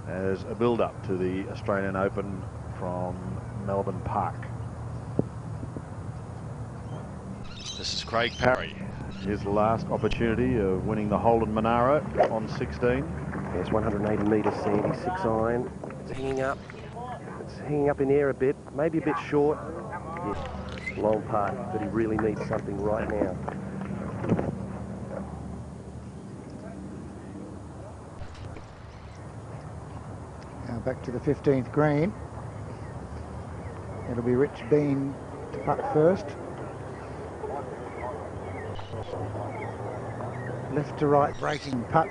Speaker 1: as a build-up to the Australian Open from Melbourne Park.
Speaker 9: This is Craig Parry.
Speaker 1: His last opportunity of winning the Holden Monaro on 16.
Speaker 3: There's 180 metres, Sandy, 6 iron. It's hanging up. It's hanging up in the air a bit, maybe a bit short. Yeah, long putt, but he really needs something right now.
Speaker 8: Now back to the 15th green. It'll be Rich Bean to putt first. Left to right breaking putt.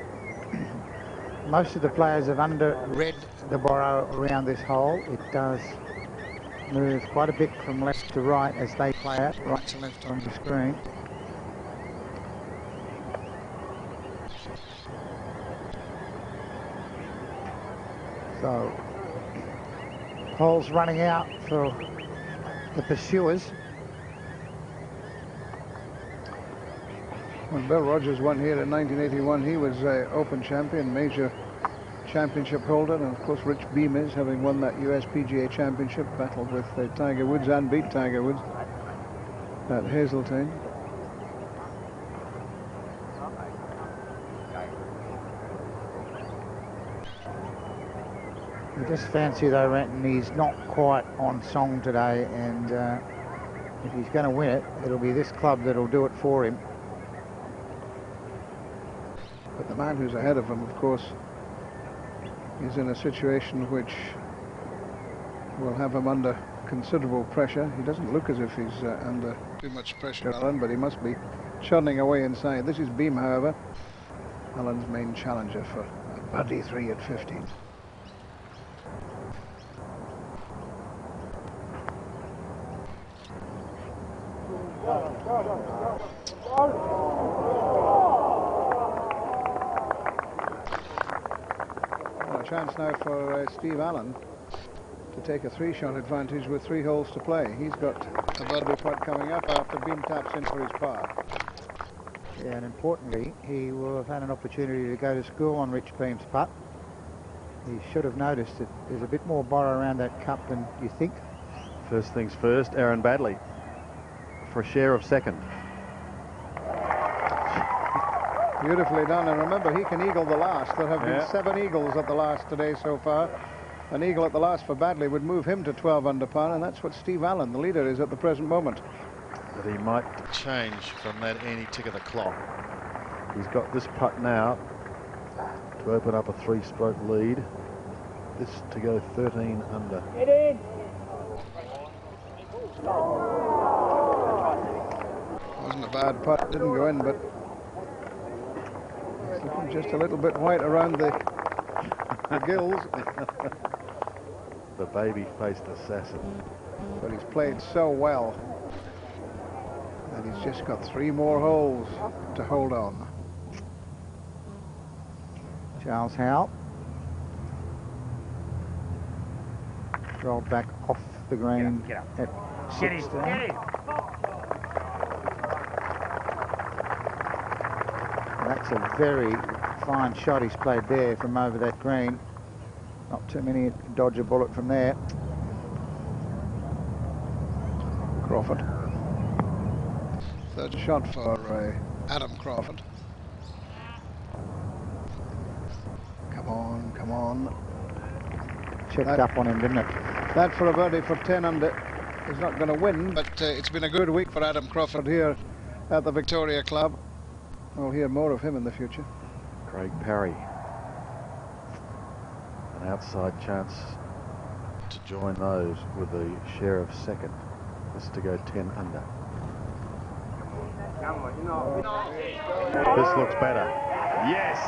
Speaker 8: Most of the players have under-read the borrow around this hole. It does move quite a bit from left to right as they play out, right to left on the screen. So, holes running out for the pursuers.
Speaker 2: When Bill Rogers won here in 1981, he was Open champion, major championship holder, and of course Rich Beam is, having won that US PGA Championship, battled with Tiger Woods and beat Tiger Woods at Hazeltine.
Speaker 8: I just fancy though, Renton, he's not quite on song today, and if he's going to win it, it'll be this club that'll do it for him.
Speaker 2: But the man who's ahead of him, of course, is in a situation which will have him under considerable pressure. He doesn't look as if he's under too much pressure, Alan, but he must be churning away inside. This is Beam, however. Allan's main challenger for birdie 3 at 15. Well, a chance now for Steve Allan to take a 3-shot advantage with 3 holes to play. He's got a birdie putt coming up after Beam taps in for his par.
Speaker 8: Yeah, and importantly, he will have had an opportunity to go to school on Rich Beam's putt. He should have noticed that there's a bit more borrow around that cup than you think.
Speaker 1: First things first, Aaron Baddeley for a share of second.
Speaker 2: Beautifully done, and remember, he can eagle the last. There have been 7 eagles at the last today so far. An eagle at the last for Baddeley would move him to 12 under par, and that's what Steve Allan, the leader, is at the present moment.
Speaker 9: But he might change from that any tick of the clock.
Speaker 1: He's got this putt now to open up a 3-stroke lead. This to go 13 under.
Speaker 2: Get in! Wasn't a bad putt, didn't go in, but it's looking just a little bit white around the gills.
Speaker 1: The baby-faced assassin.
Speaker 2: But he's played so well. And he's just got 3 more holes to hold on.
Speaker 8: Charles Howell rolled back off the green at 16. That's a very fine shot he's played there from over that green. Not too many dodge a bullet from there.
Speaker 2: Crawford. Third shot for Adam Crawford. Come on, come on.
Speaker 8: Checked up on him, didn't it?
Speaker 2: That for a birdie for 10 under. He's not going to win, but it's been a good week for Adam Crawford here at the Victoria Club. We'll hear more of him in the future.
Speaker 1: Craig Parry. An outside chance to join those with a share of second. This to go 10 under. This looks better. Yes!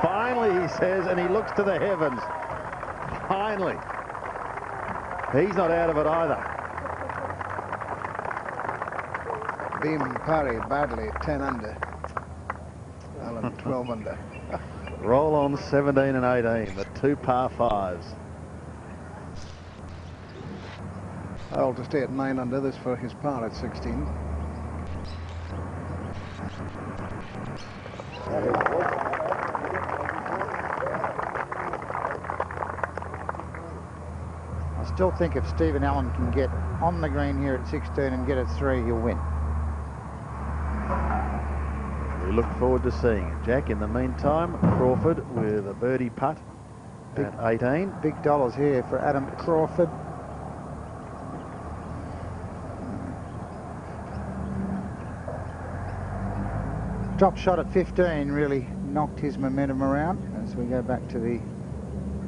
Speaker 1: Finally, he says, and he looks to the heavens. Finally. He's not out of it either.
Speaker 2: Beam, Parry, Baddeley, 10 under. Allan, 12 under.
Speaker 1: Roll on 17 and 18, the 2 par 5s.
Speaker 2: Howell to stay at 9 under, this for his par at 16.
Speaker 8: I still think if Stephen Allan can get on the green here at 16 and get a 3, he'll win.
Speaker 1: We look forward to seeing it. Jack, in the meantime, Crawford with a birdie putt at 18.
Speaker 8: Big dollars here for Adam Crawford. Drop shot at 15 really knocked his momentum around as we go back to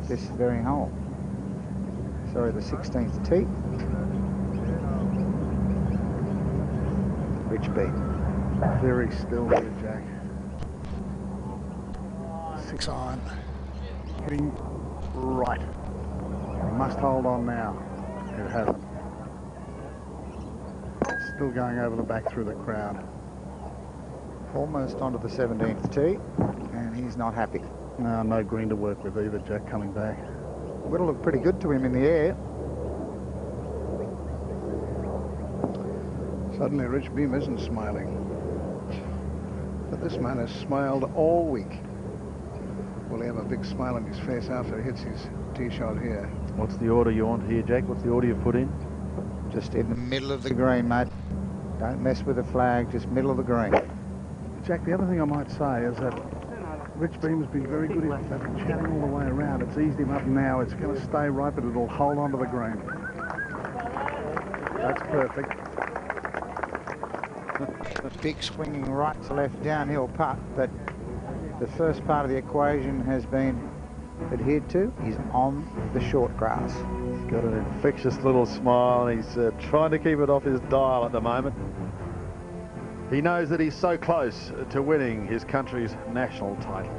Speaker 8: this very hole. Sorry, the 16th tee. Rich B.
Speaker 7: Very still here, Jack. 6 iron. Hitting right. He must hold on now. It hasn't. Still going over the back through the crowd.
Speaker 8: Almost onto the 17th tee, and he's not happy.
Speaker 7: No green to work with either, Jack, coming back.
Speaker 8: Would have looked pretty good to him in the air.
Speaker 2: Suddenly Rich Beam isn't smiling. But this man has smiled all week. Will he have a big smile on his face after he hits his tee shot here?
Speaker 1: What's the order you want here, Jack? What's the order you've put in?
Speaker 8: Just in the middle of the green, mate. Don't mess with the flag, just middle of the green.
Speaker 7: Jack, the other thing I might say is that Rich Beam has been very good at chatting all the way around. It's eased him up now. It's going to stay right, but it'll hold on to the green. That's perfect.
Speaker 8: Big swinging right to left downhill putt, but the first part of the equation has been adhered to. He's on the short grass.
Speaker 1: He's got an infectious little smile, and he's trying to keep it off his dial at the moment. He knows that he's so close to winning his country's national title.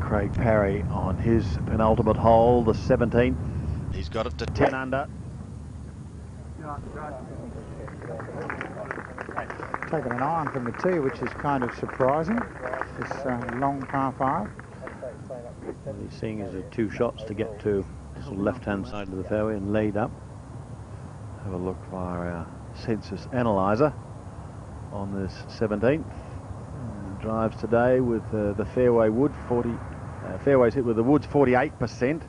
Speaker 1: Craig Parry on his penultimate hole, the 17th. He's got it to 10 under.
Speaker 8: Taking an iron from the tee, which is kind of surprising. This long par 5.
Speaker 5: What he's seeing is 2 shots to get to the left-hand side of the fairway and laid up.
Speaker 1: Have a look via our census analyzer on this 17th. Drives today with the fairway wood 40. Fairways hit with the woods 48%,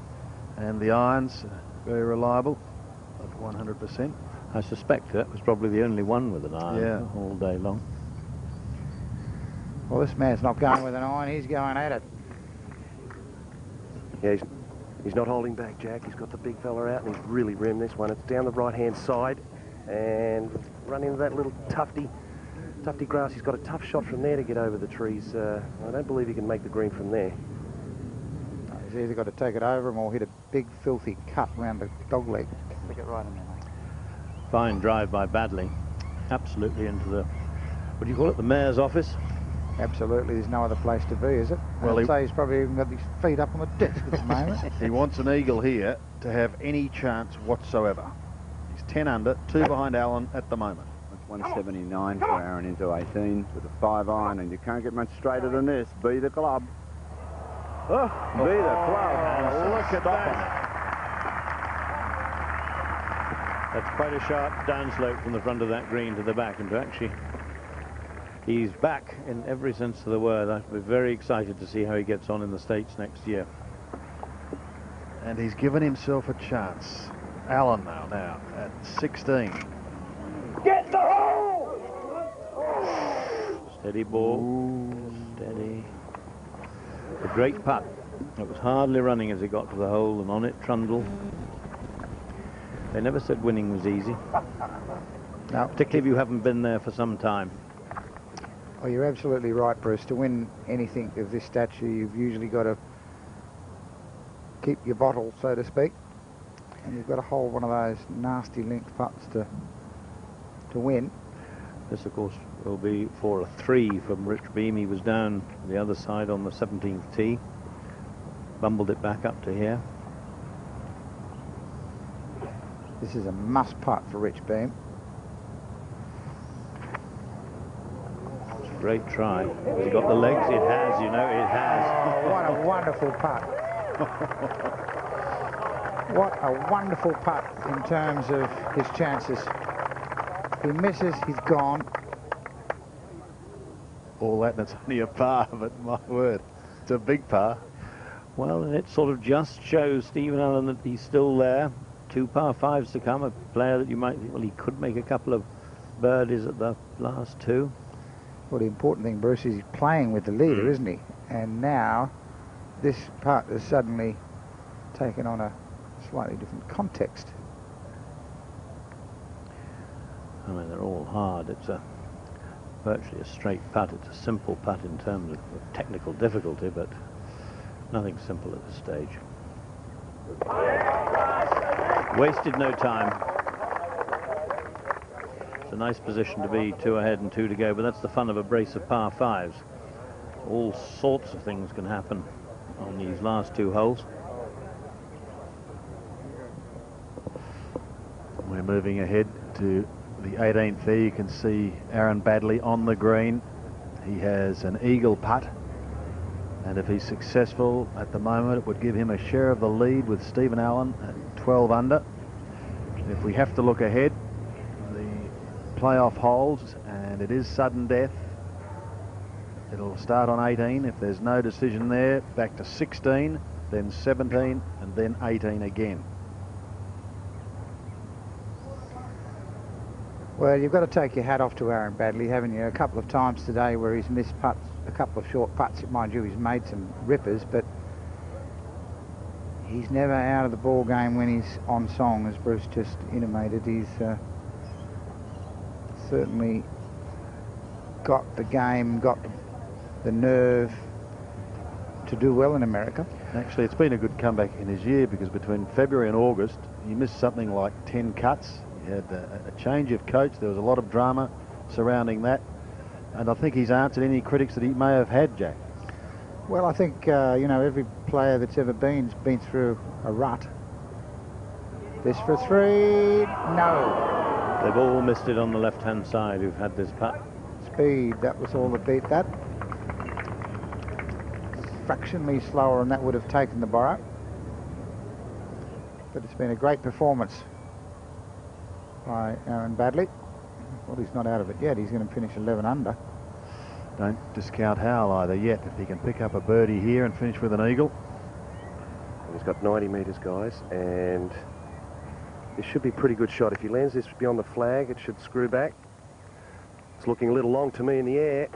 Speaker 1: and the irons very reliable at 100%.
Speaker 5: I suspect that was probably the only one with an iron all day long.
Speaker 8: Well, this man's not going with an iron, he's going at it.
Speaker 3: Yeah, he's not holding back, Jack. He's got the big fella out, and he's really rimmed this one. It's down the right-hand side, and run into that little tufty grass. He's got a tough shot from there to get over the trees. I don't believe he can make the green from there.
Speaker 8: He's either got to take it over him or hit a big filthy cut round the dog leg. Stick it right in there, mate.
Speaker 5: Fine drive by Badley. Absolutely into the, what do you call it, the mayor's office?
Speaker 8: Absolutely, there's no other place to be, is it?
Speaker 1: Well,
Speaker 8: I'd say he's probably even got his feet up on the desk at the moment.
Speaker 1: He wants an eagle here to have any chance whatsoever. He's 10 under, 2 behind Allan at the moment.
Speaker 4: 179 for Aaron into 18 with a 5 iron, and you can't get much straighter than this. Be the club. Oh, be the club.
Speaker 1: Look at that.
Speaker 5: That's quite a sharp downslope from the front of that green to the back, and to actually He's back in every sense of the word. I'd be very excited to see how he gets on in the States next year.
Speaker 1: And he's given himself a chance. Allan now at 16.
Speaker 10: Get the hole!
Speaker 5: Steady ball. Ooh. Steady. A great putt. It was hardly running as he got to the hole, and on it trundle. They never said winning was easy.
Speaker 8: No.
Speaker 5: Particularly if you haven't been there for some time.
Speaker 8: Oh, you're absolutely right, Bruce. To win anything of this stature, you've usually got to keep your bottle, so to speak. And you've got to hold one of those nasty linked putts to win.
Speaker 5: This, of course, will be for a 3 from Rich Beam. He was down the other side on the 17th tee. Bumbled it back up to here.
Speaker 8: This is a must putt for Rich Beam.
Speaker 5: It's a great try. Has he got the legs? It has, you know, it has.
Speaker 8: Oh, what a wonderful putt. What a wonderful putt in terms of his chances. If he misses, he's gone.
Speaker 1: All that, and it's only a par, but my word, it's a big par.
Speaker 5: Well, and it sort of just shows Steve Allan that he's still there. 2 par 5s to come. A player that you might think, well, he could make a couple of birdies at the last 2.
Speaker 8: Well, the important thing, Bruce, is he's playing with the leader, isn't he? And now this putt has suddenly taken on a slightly different context.
Speaker 5: I mean, they're all hard. It's virtually a straight putt. It's a simple putt in terms of technical difficulty, but nothing simple at this stage. Wasted no time. It's a nice position to be, 2 ahead and 2 to go, but that's the fun of a brace of par 5s. All sorts of things can happen on these last 2 holes.
Speaker 1: We're moving ahead to the 18th tee. You can see Aaron Baddeley on the green. He has an eagle putt, and if he's successful at the moment, it would give him a share of the lead with Steve Allan at 12 under. If we have to look ahead, the playoff holes, and it is sudden death. It'll start on 18. If there's no decision there, back to 16, then 17, and then 18 again.
Speaker 8: Well, you've got to take your hat off to Aaron Baddeley, haven't you? A couple of times today where he's missed putts, a couple of short putts. Mind you, he's made some rippers, but he's never out of the ball game when he's on song, as Bruce just intimated. He's certainly got the game, got the nerve to do well in America.
Speaker 1: Actually, it's been a good comeback in his year, because between February and August, he missed something like 10 cuts. He had a change of coach. There was a lot of drama surrounding that, and I think he's answered any critics that he may have had, Jack.
Speaker 8: Well, I think, you know, every player that's ever been through a rut. This for 3, no.
Speaker 5: They've all missed it on the left-hand side who've had this putt.
Speaker 8: Speed, that was all that beat that. Fractionally slower, and that would have taken the borrow. But it's been a great performance by Aaron Baddeley. Well, he's not out of it yet. He's going to finish 11 under.
Speaker 1: Don't discount Howell either yet. If he can pick up a birdie here and finish with an eagle.
Speaker 3: He's got 90 metres, guys, and this should be a pretty good shot. If he lands this beyond the flag, it should screw back. It's looking a little long to me in the air.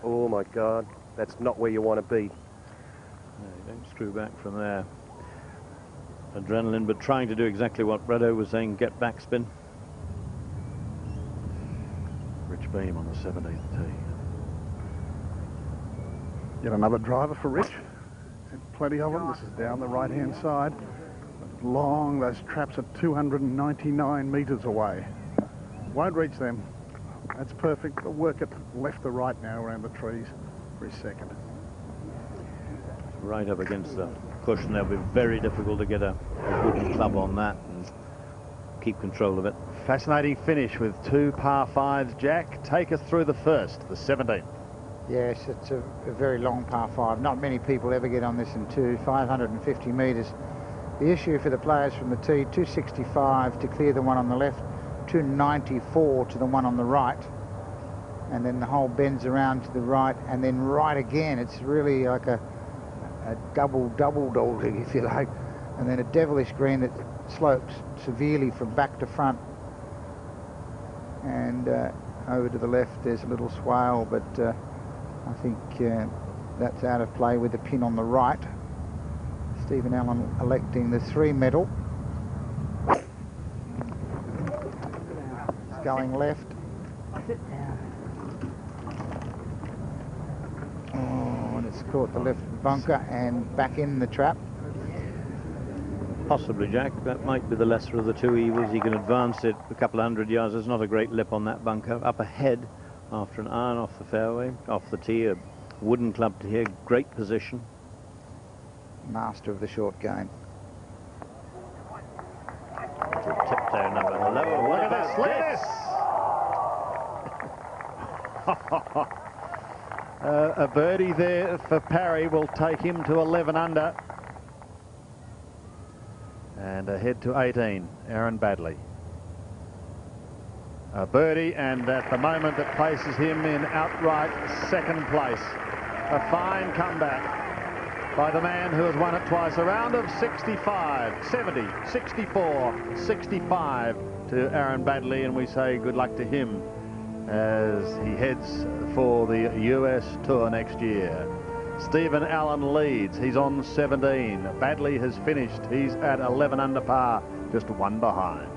Speaker 3: Oh my God, that's not where you want to be.
Speaker 5: No, you don't screw back from there. Adrenaline, but trying to do exactly what Breddo was saying, get backspin.
Speaker 1: Rich Beam on the 17th tee.
Speaker 7: Yet another driver for Rich. Plenty of them. This is down the right-hand side. Long, those traps are 299 metres away. Won't reach them. That's perfect. They'll work it left to right now around the trees for his second.
Speaker 5: Right up against the cushion. It'll be very difficult to get a wooden club on that and keep control of it.
Speaker 1: Fascinating finish with 2 par 5s, Jack. Take us through the first, the 17th.
Speaker 8: Yes, it's a very long par 5. Not many people ever get on this in 550 metres. The issue for the players from the tee, 265 to clear the one on the left, 294 to the one on the right. and then the hole bends around to the right, and then right again. It's really like a double dog, if you like, and then a devilish green that slopes severely from back to front, and over to the left there's a little swale, but I think that's out of play with the pin on the right. Steve Allan electing the 3 medal. It's going left. Oh, and it's caught the left bunker and back in the trap.
Speaker 5: Possibly, Jack. That might be the lesser of the two evils. He can advance it a couple of 100 yards. There's not a great lip on that bunker. Up ahead, after an iron off the fairway, off the tee, a wooden club to here. Great position.
Speaker 8: Master of the short game.
Speaker 5: Tiptoe number lower.
Speaker 1: Look at this! Look at this! A birdie there for Parry will take him to 11 under. And ahead to 18, Aaron Baddeley. A birdie, and at the moment it places him in outright second place. A fine comeback by the man who has won it twice. A round of 65, 70, 64, 65 to Aaron Baddeley, and we say good luck to him as he heads for the US Tour next year. Steve Allan leads. He's on 17. Baddeley has finished. He's at 11 under par, just one behind.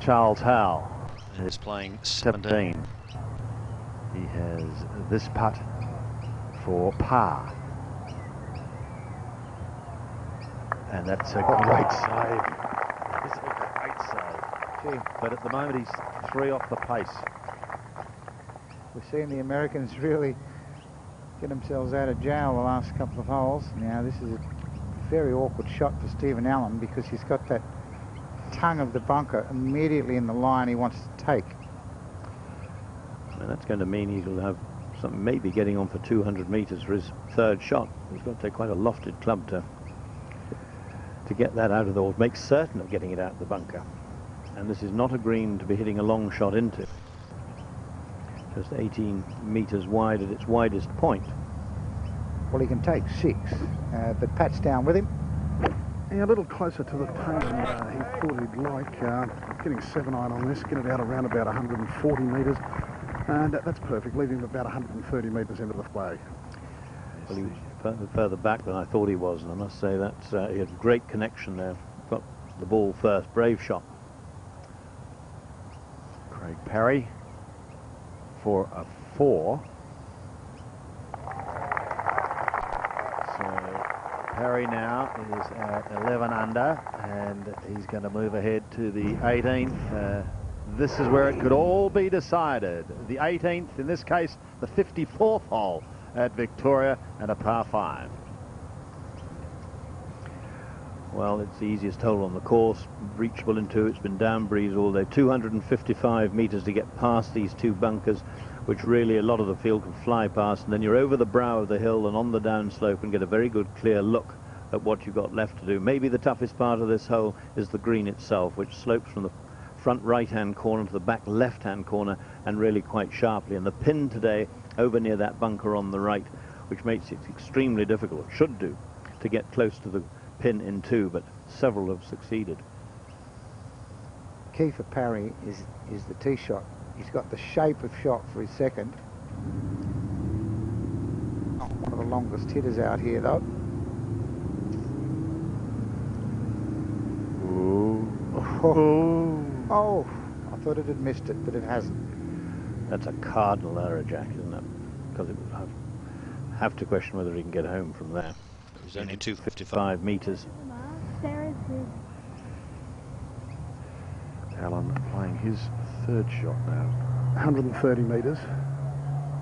Speaker 1: Charles Howell is playing 17. He has this putt for par. And that's a great save. This is a great save. Gee. But at the moment he's 3 off the pace.
Speaker 8: We're seeing the Americans really get themselves out of jail the last couple of holes. Now this is a very awkward shot for Steve Allan because he's got that tongue of the bunker immediately in the line he wants to take.
Speaker 5: And that's going to mean he'll have some, maybe getting on for 200 metres for his third shot. He's got to take quite a lofted club to get that out of the, or make certain of getting it out of the bunker. and this is not a green to be hitting a long shot into. Just 18 metres wide at its widest point.
Speaker 8: Well, he can take 6, but Pat's down with him.
Speaker 7: Yeah, a little closer to the pin than he thought he'd like. Getting 7-iron on this, get it out around about 140 metres, and that's perfect, leaving him about 130 metres into the flag.
Speaker 5: Well, he was further back than I thought he was, and I must say that he had great connection there. Got the ball first, brave shot.
Speaker 1: Craig Parry for a 4. So Parry now is at 11 under, and he's going to move ahead to the 18th. This is where it could all be decided. The 18th, in this case, the 54th hole at Victoria, and a par 5.
Speaker 5: Well, it's the easiest hole on the course, reachable in 2. It's been down breeze all day. 255 metres to get past these 2 bunkers, which really a lot of the field can fly past, and then you're over the brow of the hill and on the downslope and get a very good clear look at what you've got left to do. Maybe the toughest part of this hole is the green itself, which slopes from the front right-hand corner to the back left-hand corner, and really quite sharply. And the pin today over near that bunker on the right, which makes it extremely difficult, should do, to get close to the pin in 2, but several have succeeded.
Speaker 8: Key for Parry is the tee shot. He's got the shape of shot for his second. Not one of the longest hitters out here, though. Oh, I thought it had missed it, but it hasn't.
Speaker 5: That's a cardinal error, Jack, isn't it? Because it would have to question whether he can get home from there.
Speaker 9: It was only
Speaker 5: 255 metres.
Speaker 1: Allan playing his 3rd shot now.
Speaker 7: 130 metres.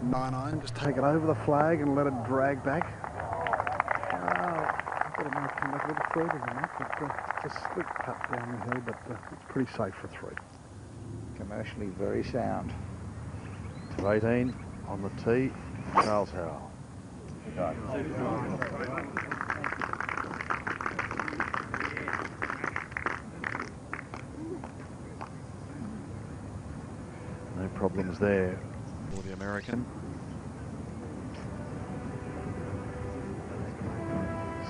Speaker 7: 9-iron, just take it over the flag and let it drag back. I thought it might come back a little further than that, but just a slick putt down the hill, but it's pretty safe for 3.
Speaker 8: Commercially very sound.
Speaker 1: To 18 on the tee, Charles Howell. No problems there for the American.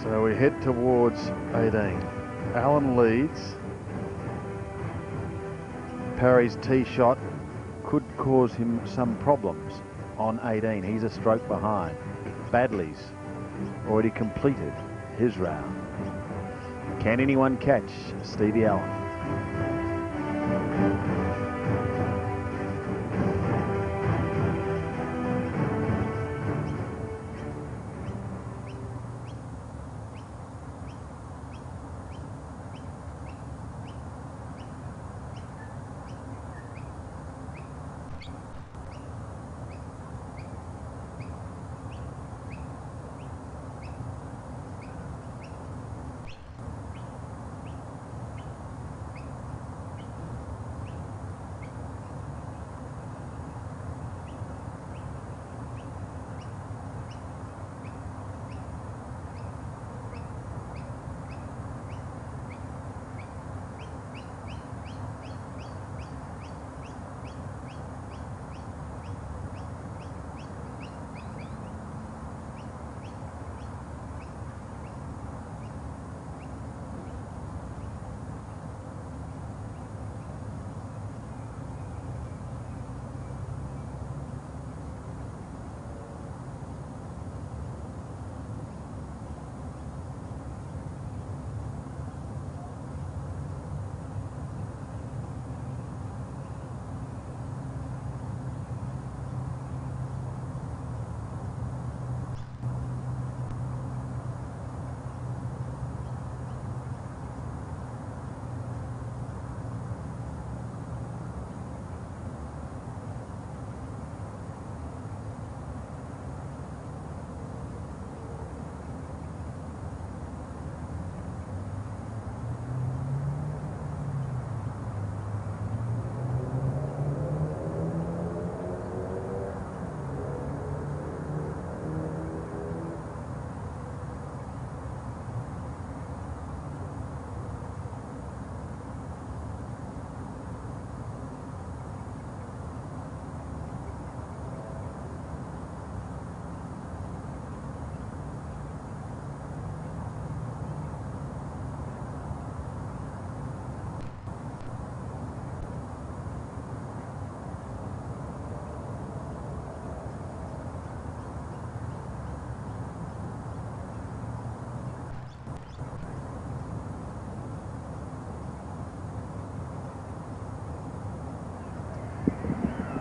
Speaker 1: So we head towards 18. Allan leads. Parry's tee shot could cause him some problems on 18. He's a stroke behind. Badley's already completed his round. Can anyone catch Stevie Allan?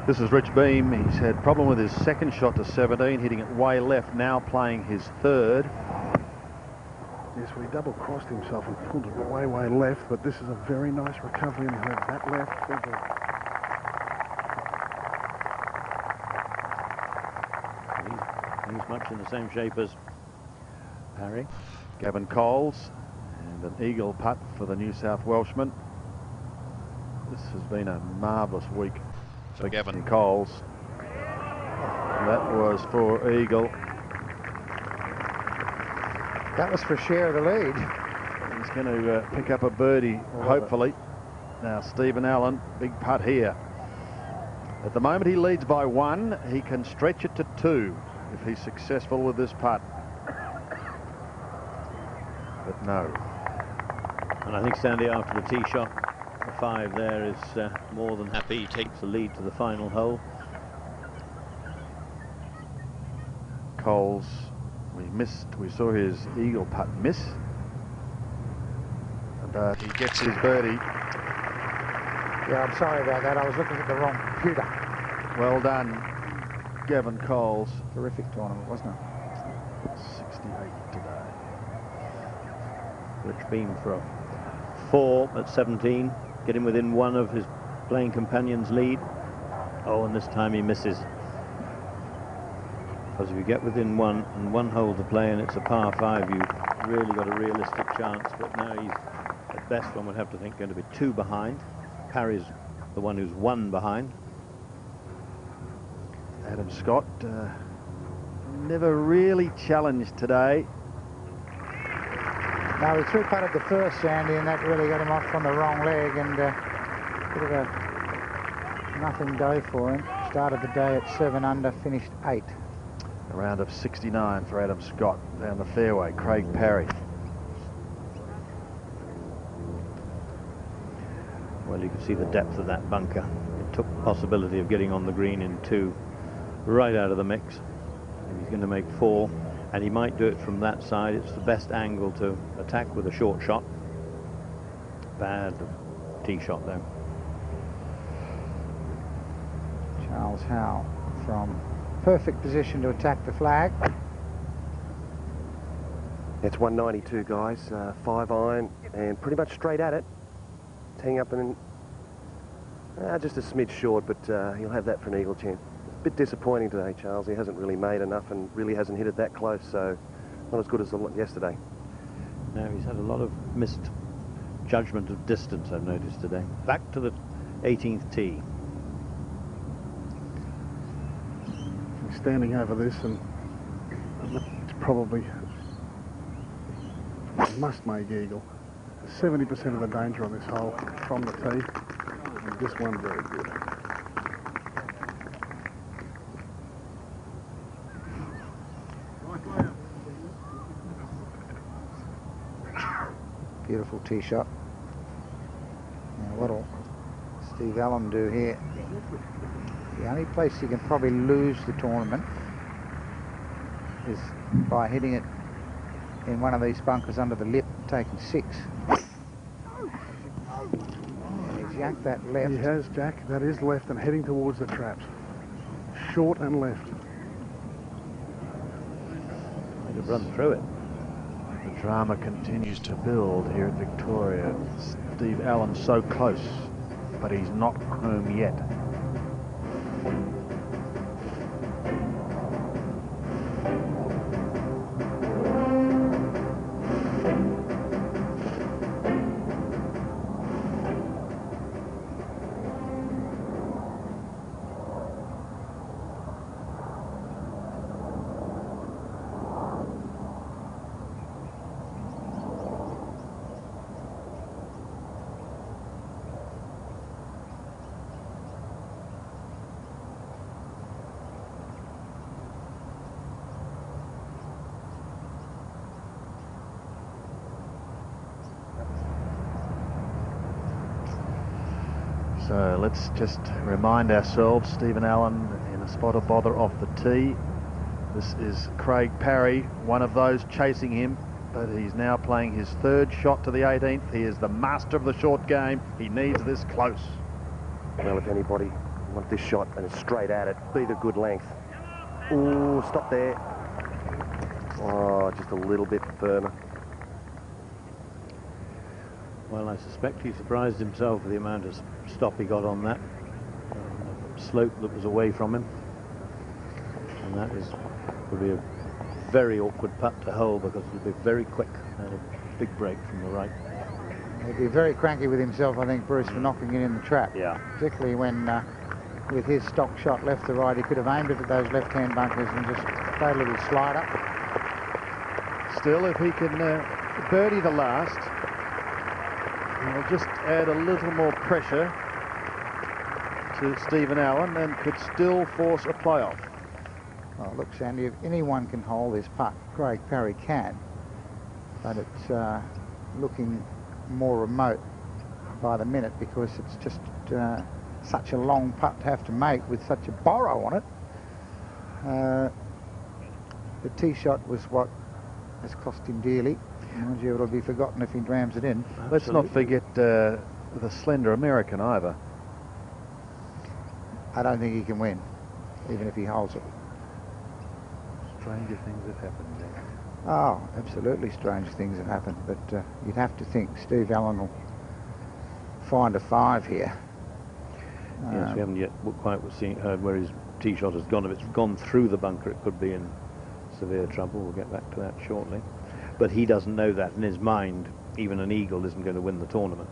Speaker 1: This is Rich Beam. He's had problem with his second shot to 17, hitting it way left, now playing his third.
Speaker 7: Yes, well, he double-crossed himself and pulled it way left, but this is a very nice recovery, and he heard that left.
Speaker 5: He's much in the same shape as Parry.
Speaker 1: Gavin Coles, and an eagle putt for the New South Welshman. This has been a marvellous week for Gavin Coles. That was for eagle.
Speaker 8: That was for a share of the lead.
Speaker 1: He's going to pick up a birdie, hopefully. Now, Steve Allan, big putt here. At the moment, he leads by 1. He can stretch it to 2 if he's successful with this putt. But no.
Speaker 5: And I think Sandy, after the tee shot, the 5 there is more than happy. He takes the lead to the final hole.
Speaker 1: Coles, we saw his eagle putt miss. And he gets his birdie.
Speaker 8: Yeah, I'm sorry about that. I was looking at the wrong computer.
Speaker 1: Well done, Gavin Coles.
Speaker 8: Terrific tournament, wasn't it?
Speaker 1: 68 today.
Speaker 5: Rich Beam for a 4 at 17, getting within 1 of his playing companion's lead. Oh, and this time he misses. Because if you get within 1 and 1 hole to play and it's a par 5, you've really got a realistic chance. But now he's, at best, one would have to think, going to be 2 behind. Parry's the one who's 1 behind.
Speaker 1: Adam Scott never really challenged today.
Speaker 8: No, he through-putted the first, Sandy, and that really got him off on the wrong leg, and bit of a nothing day for him. Started the day at 7 under, finished 8.
Speaker 1: A round of 69 for Adam Scott down the fairway. Craig Parry.
Speaker 5: Well, you can see the depth of that bunker. It took the possibility of getting on the green in 2 right out of the mix. And he's going to make 4, and he might do it from that side. It's the best angle to attack with a short shot. Bad tee shot though.
Speaker 8: Charles Howe from perfect position to attack the flag.
Speaker 3: It's 192, guys. 5 iron and pretty much straight at it. Teeing up and just a smidge short, but he'll have that for an eagle chance. A bit disappointing today, Charles. He hasn't really made enough and really hasn't hit it that close, so not as good as yesterday.
Speaker 5: No, he's had a lot of missed judgment of distance, I've noticed today. Back to the 18th tee.
Speaker 7: He's standing over this, and it's probably a must-make eagle. 70% of the danger on this hole from the tee, and this one very good.
Speaker 8: Beautiful tee shot. Now what'll Steve Allan do here? The only place he can probably lose the tournament is by hitting it in one of these bunkers under the lip, taking 6. And he's yanked that left.
Speaker 7: He has, Jack. That is left and heading towards the traps. Short and left.
Speaker 5: Might have run through it.
Speaker 1: The drama continues to build here at Victoria. Steve Allan so close, but he's not home yet. So let's just remind ourselves, Steve Allan in a spot of bother off the tee. This is Craig Parry, one of those chasing him, but he's now playing his 3rd shot to the 18th. He is the master of the short game. He needs this close.
Speaker 3: Well, if anybody Want this shot and straight at it. Be the good length. Ooh, stop there. Oh, just a little bit firmer.
Speaker 5: Well, I suspect he surprised himself with the amount of stop he got on that slope that was away from him. And that would be a very awkward putt to hold because it'll be very quick and a big break from the right.
Speaker 8: He'd be very cranky with himself, I think, Bruce, for knocking it in the trap.
Speaker 5: Yeah.
Speaker 8: Particularly when, with his stock shot left to right, he could have aimed it at those left-hand bunkers and just played a little slider.
Speaker 1: Still, if he can birdie the last, he'll just add a little more pressure to Steve Allan and could still force a playoff.
Speaker 8: Oh, look, Sandy, if anyone can hold this putt, Craig Parry can, but it's looking more remote by the minute because it's just such a long putt to have to make with such a borrow on it. The tee shot was what has cost him dearly. Mind you, it'll be forgotten if he rams it in.
Speaker 1: Let's not forget the slender American either.
Speaker 8: I don't think he can win, even if he holds it.
Speaker 4: Stranger things have happened there.
Speaker 8: Oh, absolutely strange things have happened, but you'd have to think Steve Allan will find a 5 here.
Speaker 5: Yes, we haven't yet quite heard where his tee shot has gone. If it's gone through the bunker, it could be in severe trouble. We'll get back to that shortly. But he doesn't know that. In his mind, even an eagle isn't going to win the tournament.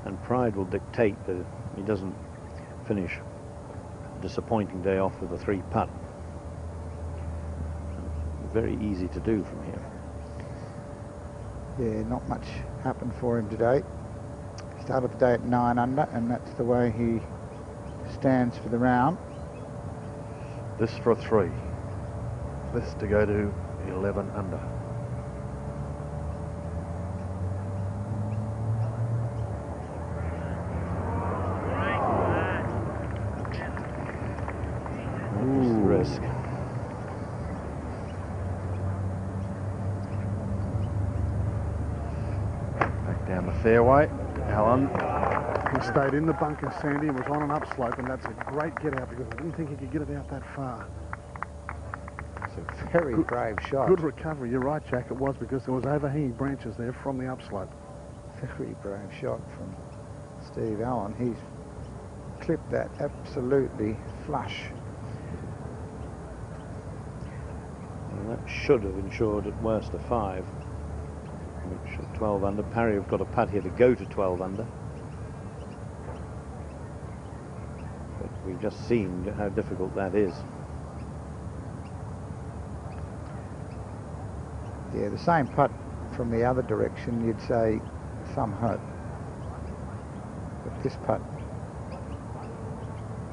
Speaker 5: And pride will dictate that if he doesn't finish a disappointing day off with a 3 putt. Very easy to do from here.
Speaker 8: Yeah, not much happened for him today. He started the day at 9 under, and that's the way he stands for the round.
Speaker 1: This for a 3. This to go to 11 under. Ooh. Risk. Back down the fairway. Allan.
Speaker 7: He stayed in the bunker, Sandy, and was on an upslope, and that's a great get out because I didn't think he could get it out that far.
Speaker 8: It's a very brave shot.
Speaker 7: Good recovery. You're right, Jack. It was because there was overhanging branches there from the upslope.
Speaker 8: Very brave shot from Steve Allan. He's clipped that absolutely flush.
Speaker 5: Well, that should have ensured at worst a 5, which at 12 under. Parry have got a putt here to go to 12 under. But we've just seen how difficult that is.
Speaker 8: Yeah, the same putt from the other direction, you'd say some hope. But this putt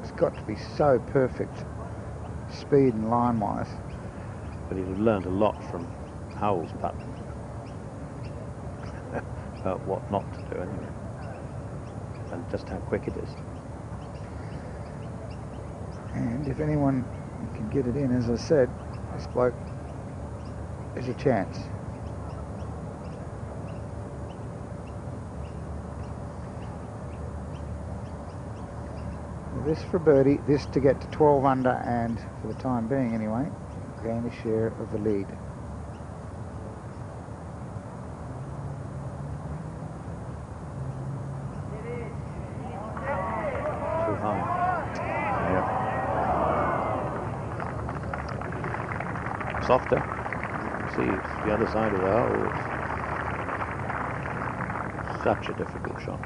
Speaker 8: has got to be so perfect, speed and line-wise.
Speaker 5: But he'd have learned a lot from Howell's putt. About what not to do anyway. And just how quick it is.
Speaker 8: And if anyone can get it in, as I said, this bloke is a chance. This for birdie, this to get to 12 under, and for the time being anyway, gain a share of the lead.
Speaker 5: Too high. Yeah. Softer. You can see it's the other side of the hole. Such a difficult shot.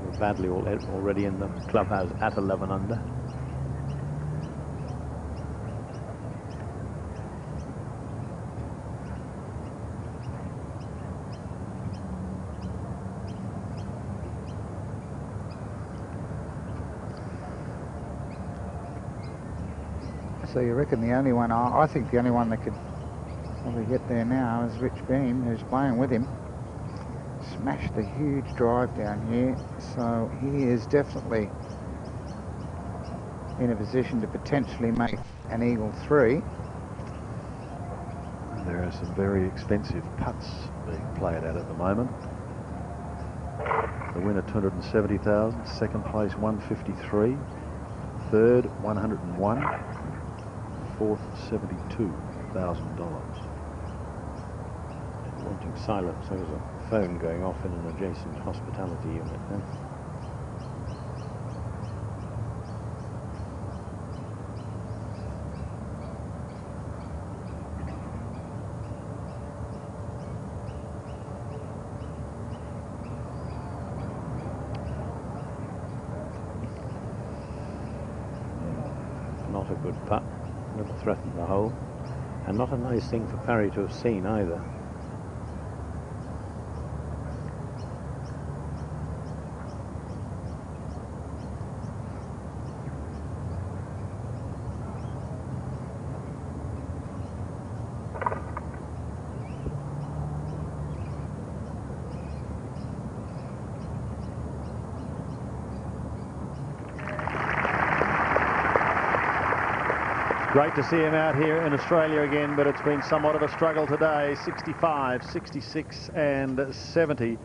Speaker 5: We're badly already in the clubhouse at 11 under.
Speaker 8: So you reckon the only one, I think the only one that could probably get there now is Rich Beam, who's playing with him. Smashed a huge drive down here, so he is definitely in a position to potentially make an eagle 3.
Speaker 1: There are some very expensive putts being played at the moment. The winner 270,000, second place 153, third 101, fourth $72,000.
Speaker 5: Wanting silence, there was a phone going off in an adjacent hospitality unit then. Not a good putt, never threatened the hole, and not a nice thing for Parry to have seen either.
Speaker 1: Great to see him out here in Australia again, but it's been somewhat of a struggle today. 65, 66 and 70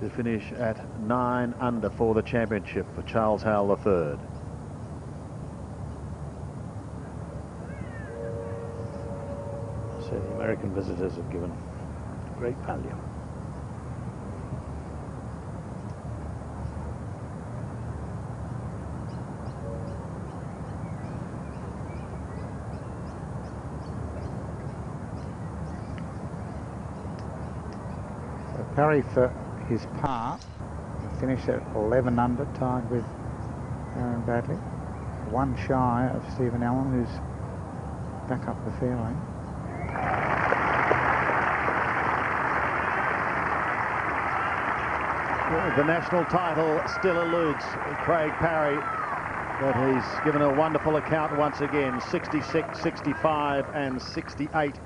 Speaker 1: to finish at 9 under for the championship for Charles Howell III.
Speaker 5: So the American visitors have given great value.
Speaker 8: Parry for his par finished at 11 under, tied with Aaron Badley, one shy of Steve Allan, who's back up the fairway.
Speaker 1: The national title still eludes Craig Parry, but he's given a wonderful account once again. 66, 65 and 68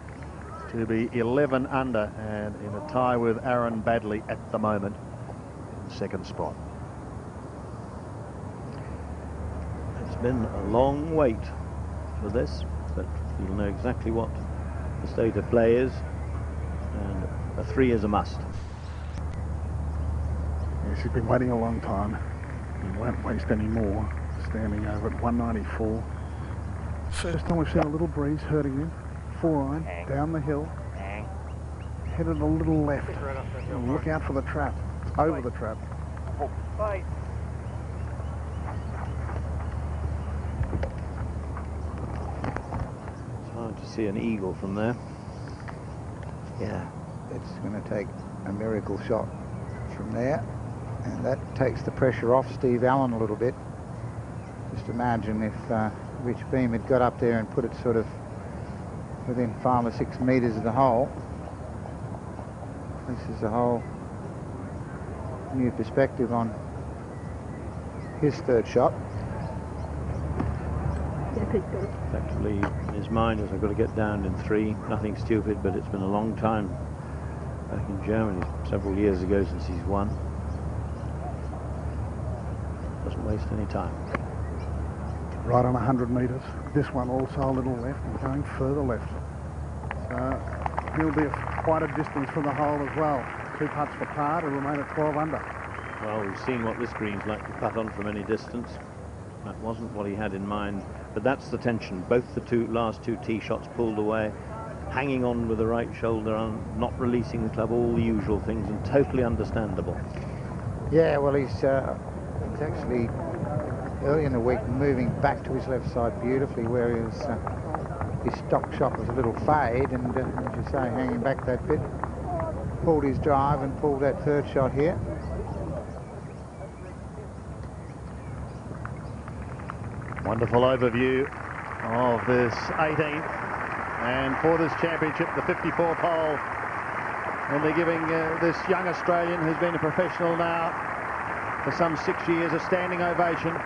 Speaker 1: to be 11 under and in a tie with Aaron Badley at the moment in second spot.
Speaker 5: It's been a long wait for this, but you'll know exactly what the state of play is, and a 3 is a must.
Speaker 7: Yes, he's been waiting a long time. He won't waste any more. Standing over at 194. First time we've seen a little breeze hurting him. 4-iron, down the hill. Headed a little left. And look out for the trap. It's over the trap.
Speaker 5: It's hard to see an eagle from there.
Speaker 8: Yeah, it's going to take a miracle shot from there, and that takes the pressure off Steve Allan a little bit. Just imagine if Rich Beam had got up there and put it sort of within 5 or 6 meters of the hole. This is a whole new perspective on his third shot.
Speaker 5: Effectively, in his mind is, I've got to get down in 3, nothing stupid, but it's been a long time back in Germany, several years ago since he's won. Doesn't waste any time.
Speaker 7: Right on 100 metres. This one also a little left and going further left. So he'll be quite a distance from the hole as well. 2 putts for par to remain at 12 under.
Speaker 5: Well, we've seen what this green's like to putt on from any distance. That wasn't what he had in mind, but that's the tension. Both the last two tee shots pulled away, hanging on with the right shoulder on, not releasing the club, all the usual things, and totally understandable.
Speaker 8: Yeah, well, he's actually early in the week moving back to his left side beautifully, where his stock shot was a little fade, and as you say, hanging back that bit, pulled his drive and pulled that third shot here.
Speaker 1: Wonderful overview of this 18th, and for this championship, the 54th hole, and they're giving this young Australian, who's been a professional now for some 6 years, a standing ovation,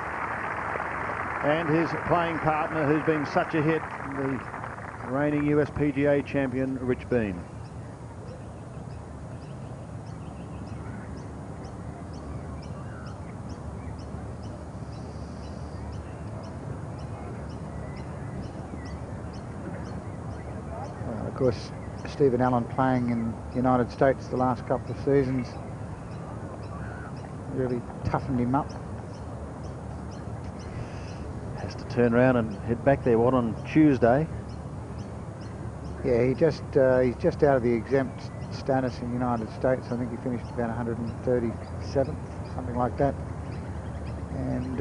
Speaker 1: and his playing partner, who's been such a hit, the reigning US PGA champion Rich Beam.
Speaker 8: Of course, Stephen Allan playing in the United States the last couple of seasons really toughened him up.
Speaker 1: Has to turn around and head back there, what, on Tuesday?
Speaker 8: Yeah, he's just out of the exempt status in the United States. I think he finished about 137th, something like that. And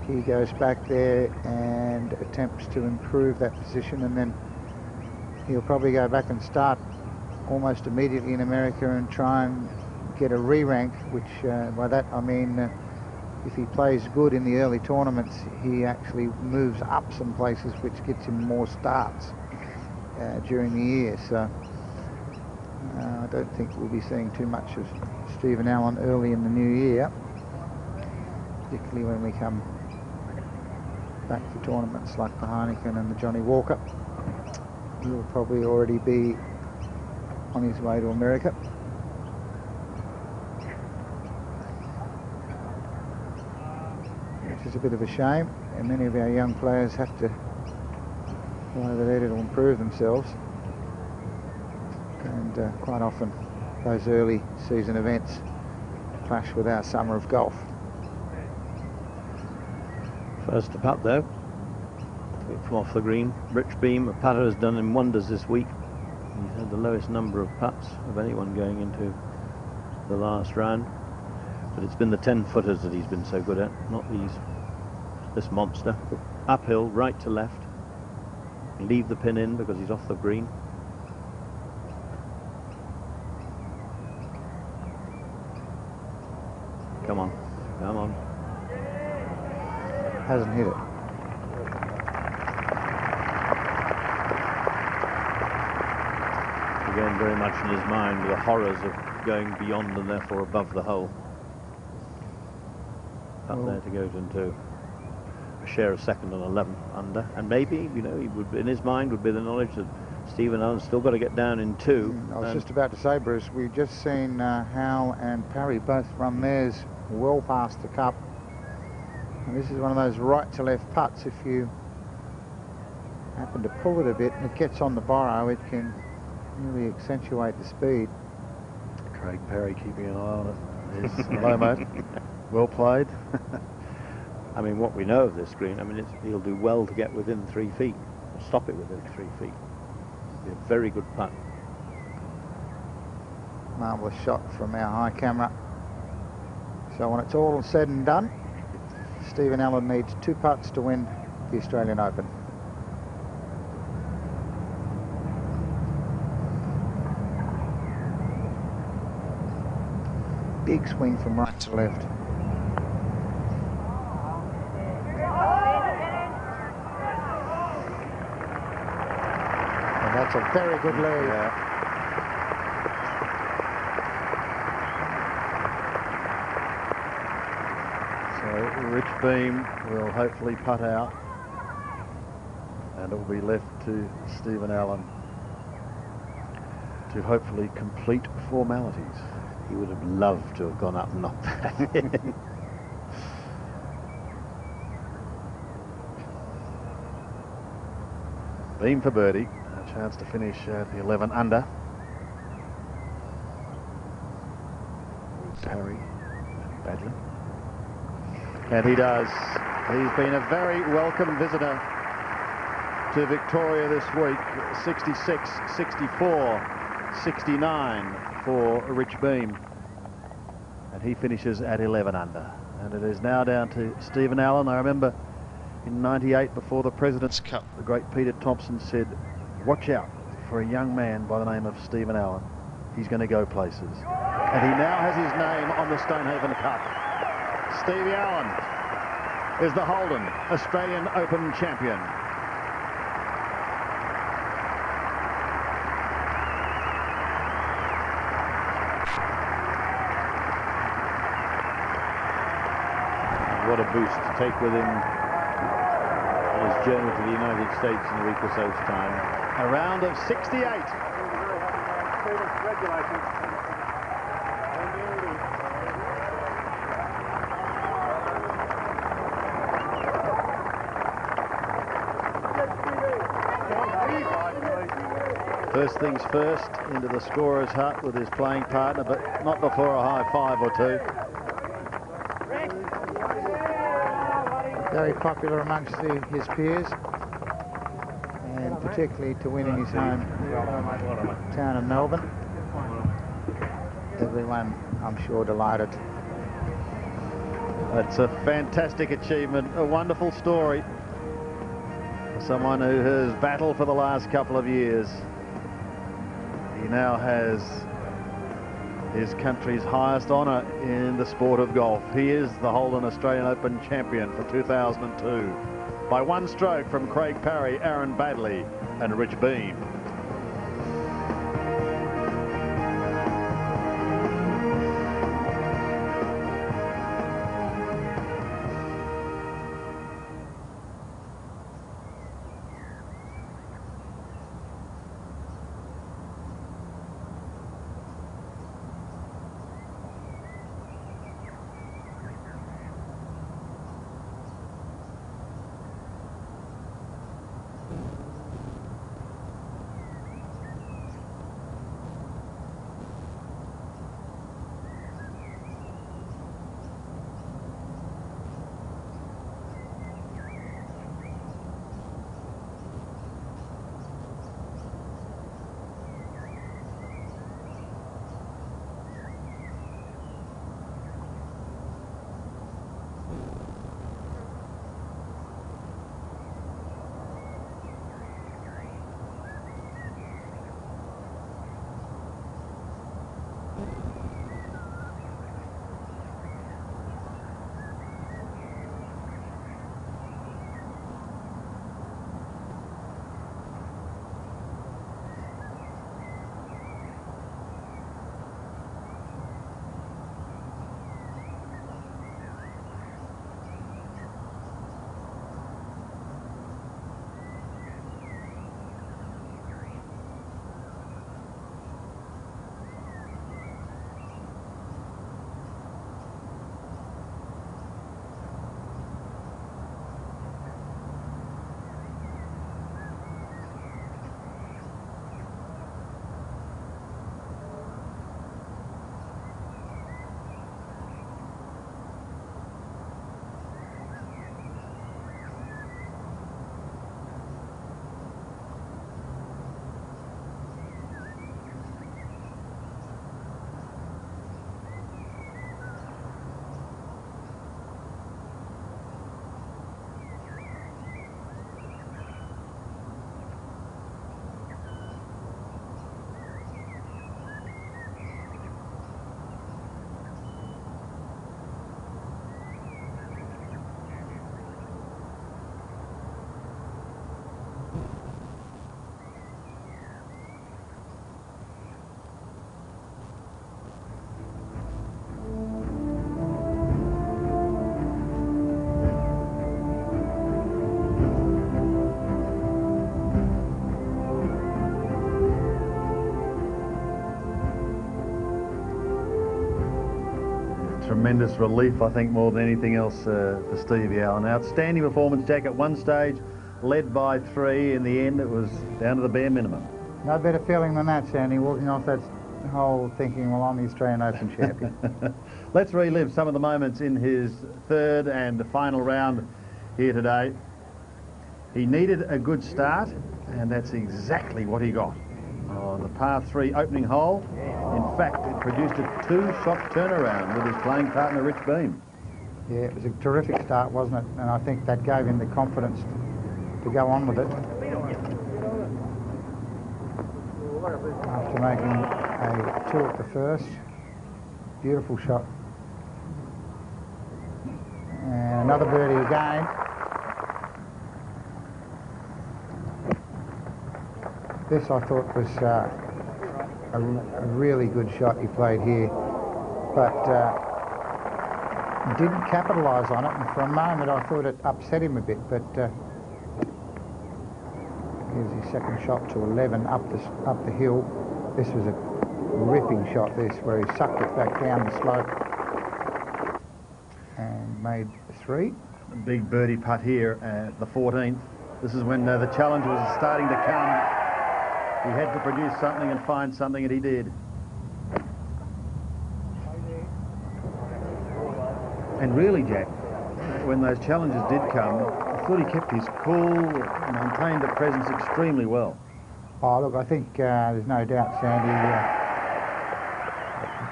Speaker 8: he goes back there and attempts to improve that position, and then he'll probably go back and start almost immediately in America and try and get a re-rank, which by that I mean if he plays good in the early tournaments, he actually moves up some places, which gets him more starts during the year. So I don't think we'll be seeing too much of Stephen Allan early in the new year, particularly when we come back to tournaments like the Heineken and the Johnny Walker. He'll probably already be on his way to America. Which is a bit of a shame, and many of our young players have to go over there to improve themselves. And quite often those early season events clash with our summer of golf.
Speaker 5: First to putt though, from off the green. Rich Beam, a putter, has done him wonders this week. He's had the lowest number of putts of anyone going into the last round, but it's been the 10-footers that he's been so good at, not this monster. Uphill, right to left. Leave the pin in because he's off the green. Come on, come on.
Speaker 8: Hasn't hit it.
Speaker 5: Again, very much in his mind, the horrors of going beyond and therefore above the hole. Up there to go into a share of second on 11 under, and maybe, you know, he would, in his mind, would be the knowledge that Stephen Allan's still got to get down in 2.
Speaker 8: I was just about to say, Bruce, we've just seen Howe and Parry both run theirs well past the cup. And this is one of those right to left putts. If you happen to pull it a bit and it gets on the borrow, it can really accentuate the speed.
Speaker 1: Craig Parry keeping an eye on it. There's Lomo. Well played.
Speaker 5: I mean, what we know of this green, I mean, he'll do well to get within 3 feet, or stop it within 3 feet. It'll be a very good putt.
Speaker 8: Marvellous shot from our high camera. So when it's all said and done, Stephen Allan needs 2 putts to win the Australian Open. Big swing from right to left. And that's a very good lead.
Speaker 1: Yeah. So Rich Beam will hopefully putt out, and it will be left to Stephen Allan to hopefully complete formalities.
Speaker 5: He would have loved to have gone up and knocked that in.
Speaker 1: Beam for birdie, a chance to finish at the 11 under. Parry, badly. And he does. He's been a very welcome visitor to Victoria this week. 66, 64, 69 for Rich Beam. And he finishes at 11 under. And it is now down to Stephen Allan. I remember in '98, before the President's Cup, the great Peter Thompson said, watch out for a young man by the name of Stephen Allan. He's going to go places. And he now has his name on the Stonehaven Cup. Stevie Allan is the Holden Australian Open champion.
Speaker 5: What a boost to take with him on his journey to the United States in a week or so's time.
Speaker 1: A round of 68. First things first, into the scorer's hut with his playing partner, but not before a high five or two.
Speaker 8: Very popular amongst his peers, and particularly to win in his home town of Melbourne. Everyone, I'm sure, delighted.
Speaker 1: That's a fantastic achievement, a wonderful story for someone who has battled for the last couple of years. He now has his country's highest honour in the sport of golf. He is the Holden Australian Open champion for 2002 by one stroke from Craig Parry, Aaron Baddeley and Rich Beam. Tremendous relief, I think, more than anything else for Steve Allan. Outstanding performance, Jack, at one stage, led by 3. In the end, it was down to the bare minimum.
Speaker 8: No better feeling than that, Sandy, walking off that hole thinking, well, I'm the Australian Open champion.
Speaker 1: Let's relive some of the moments in his third and final round here today. He needed a good start, and that's exactly what he got. On the par 3 opening hole, in fact, it produced a 2-shot turnaround with his playing partner, Rich Beam.
Speaker 8: Yeah, it was a terrific start, wasn't it? And I think that gave him the confidence to go on with it. After making a 2 at the first, beautiful shot. And another birdie again. This, I thought, was a really good shot he played here, but didn't capitalise on it, and for a moment I thought it upset him a bit, but here's his second shot to 11 up the hill. This was a ripping shot, this, where he sucked it back down the slope and made 3.
Speaker 1: A big birdie putt here at the 14th. This is when the challenge was starting to come. He had to produce something and find something, and he did. And really, Jack, when those challenges did come, I thought he kept his cool, maintained the presence extremely well.
Speaker 8: Oh, look, I think there's no doubt, Sandy,